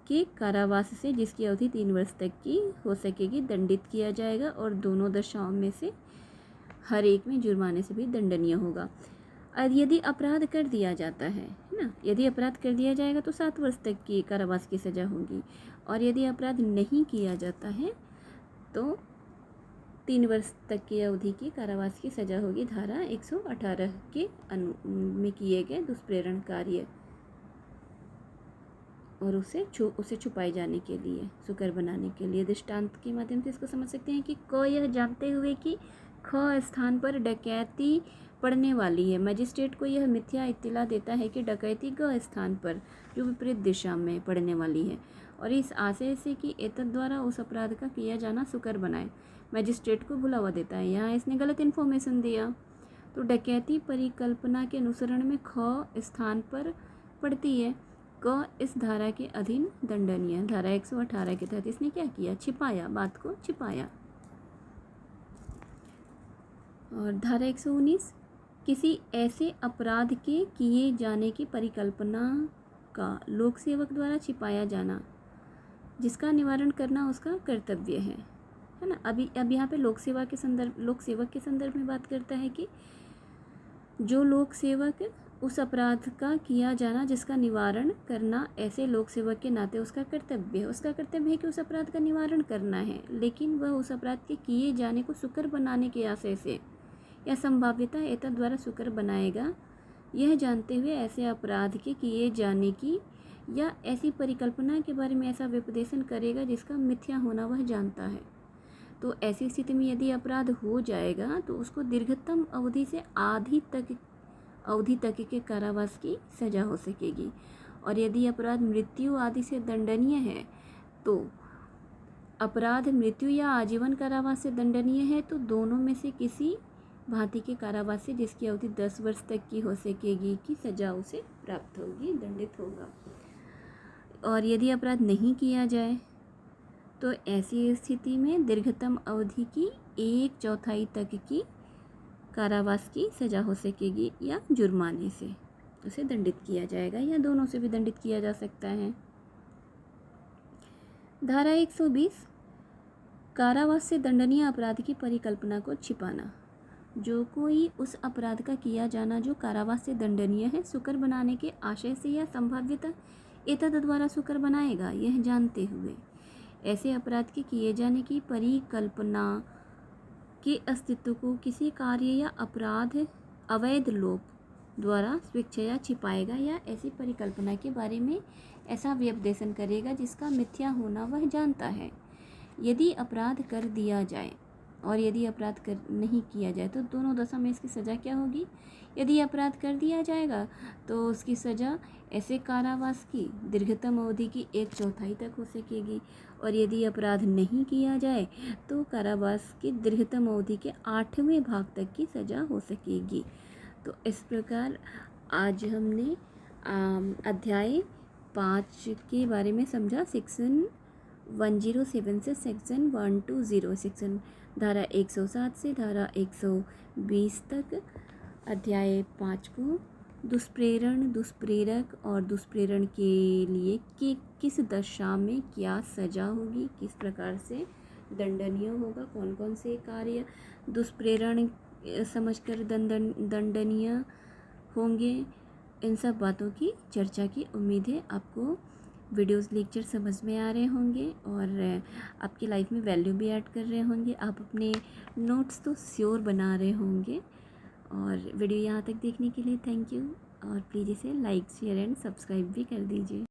के कारावास से जिसकी अवधि 3 वर्ष तक की हो सकेगी दंडित किया जाएगा, और दोनों दशाओं में से हर एक में जुर्माने से भी दंडनीय होगा। और यदि अपराध कर दिया जाता है ना, यदि अपराध कर दिया जाएगा तो 7 वर्ष तक की कारावास की सज़ा होगी, और यदि अपराध नहीं किया जाता है तो 3 वर्ष तक की अवधि की कारावास की सज़ा होगी। धारा 118 के में किए गए दुष्प्रेरण कार्य और उसे छुपाए जाने के लिए, सुकर बनाने के लिए। दृष्टांत के माध्यम से इसको समझ सकते हैं कि क यह जानते हुए कि ख स्थान पर डकैती पड़ने वाली है, मजिस्ट्रेट को यह मिथ्या इत्तिला देता है कि डकैती ग स्थान पर जो विपरीत दिशा में पड़ने वाली है, और इस आशय से कि एतद द्वारा उस अपराध का किया जाना सुकर बनाए मजिस्ट्रेट को भुलावा देता है। यहाँ इसने गलत इन्फॉर्मेशन दिया, तो डकैती परिकल्पना के अनुसरण में ख स्थान पर पड़ती है, क इस धारा के अधीन दंडनीय। धारा 118 के तहत इसने क्या किया, छिपाया, बात को छिपाया। और धारा 119 किसी ऐसे अपराध के किए जाने की परिकल्पना का लोक सेवक द्वारा छिपाया जाना जिसका निवारण करना उसका कर्तव्य है ना। अब यहाँ पे लोक सेवक के संदर्भ में बात करता है कि जो लोक सेवक उस अपराध का किया जाना जिसका निवारण करना ऐसे लोक सेवक के नाते उसका कर्तव्य है। उसका कर्तव्य है कि उस अपराध का निवारण करना है, लेकिन वह उस अपराध के किए जाने को सुकर बनाने के आशय से या संभाव्यता एतद द्वारा सुकर बनाएगा, यह जानते हुए ऐसे अपराध के किए जाने की या ऐसी परिकल्पना के बारे में ऐसा व्यपदेशन करेगा जिसका मिथ्या होना वह जानता है। तो ऐसी स्थिति में यदि अपराध हो जाएगा तो उसको दीर्घतम अवधि से आधी अवधि तक के कारावास की सज़ा हो सकेगी, और यदि अपराध मृत्यु आदि से दंडनीय है तो अपराध मृत्यु या आजीवन कारावास से दंडनीय है तो दोनों में से किसी भांति के कारावास से जिसकी अवधि 10 वर्ष तक की हो सकेगी की सज़ा उसे प्राप्त होगी, दंडित होगा। और यदि अपराध नहीं किया जाए तो ऐसी स्थिति में दीर्घतम अवधि की 1/4 तक की कारावास की सज़ा हो सकेगी, या जुर्माने से उसे दंडित किया जाएगा, या दोनों से भी दंडित किया जा सकता है। धारा 120 कारावास से दंडनीय अपराध की परिकल्पना को छिपाना। जो कोई उस अपराध का किया जाना जो कारावास से दंडनीय है सुकर बनाने के आशय से या संभाव्यता एतद द्वारा सुकर बनाएगा, यह जानते हुए ऐसे अपराध के किए जाने की परिकल्पना के अस्तित्व को किसी कार्य या अपराध अवैध लोक द्वारा स्वेच्छया छिपाएगा, या ऐसी परिकल्पना के बारे में ऐसा व्यपदेशन करेगा जिसका मिथ्या होना वह जानता है। यदि अपराध कर दिया जाए और यदि अपराध कर नहीं किया जाए तो दोनों दशा में इसकी सज़ा क्या होगी। यदि अपराध कर दिया जाएगा तो उसकी सज़ा ऐसे कारावास की दीर्घतम अवधि की 1/4 तक हो सकेगी, और यदि अपराध नहीं किया जाए तो कारावास की दीर्घतम अवधि के 8वें भाग तक की सज़ा हो सकेगी। तो इस प्रकार आज हमने अध्याय 5 के बारे में समझा। सेक्शन 107 से सेक्शन 120 सेक्शन धारा 107 से धारा 120 तक अध्याय 5 को दुष्प्रेरण, दुष्प्रेरक और दुष्प्रेरण के लिए किस दशा में क्या सजा होगी, किस प्रकार से दंडनीय होगा, कौन कौन से कार्य दुष्प्रेरण समझकर दंडनीय होंगे, इन सब बातों की चर्चा की उम्मीद है। आपको वीडियोस लेक्चर समझ में आ रहे होंगे और आपकी लाइफ में वैल्यू भी ऐड कर रहे होंगे। आप अपने नोट्स तो श्योर बना रहे होंगे। और वीडियो यहाँ तक देखने के लिए थैंक यू, और प्लीज़ इसे लाइक, शेयर एंड सब्सक्राइब भी कर दीजिए।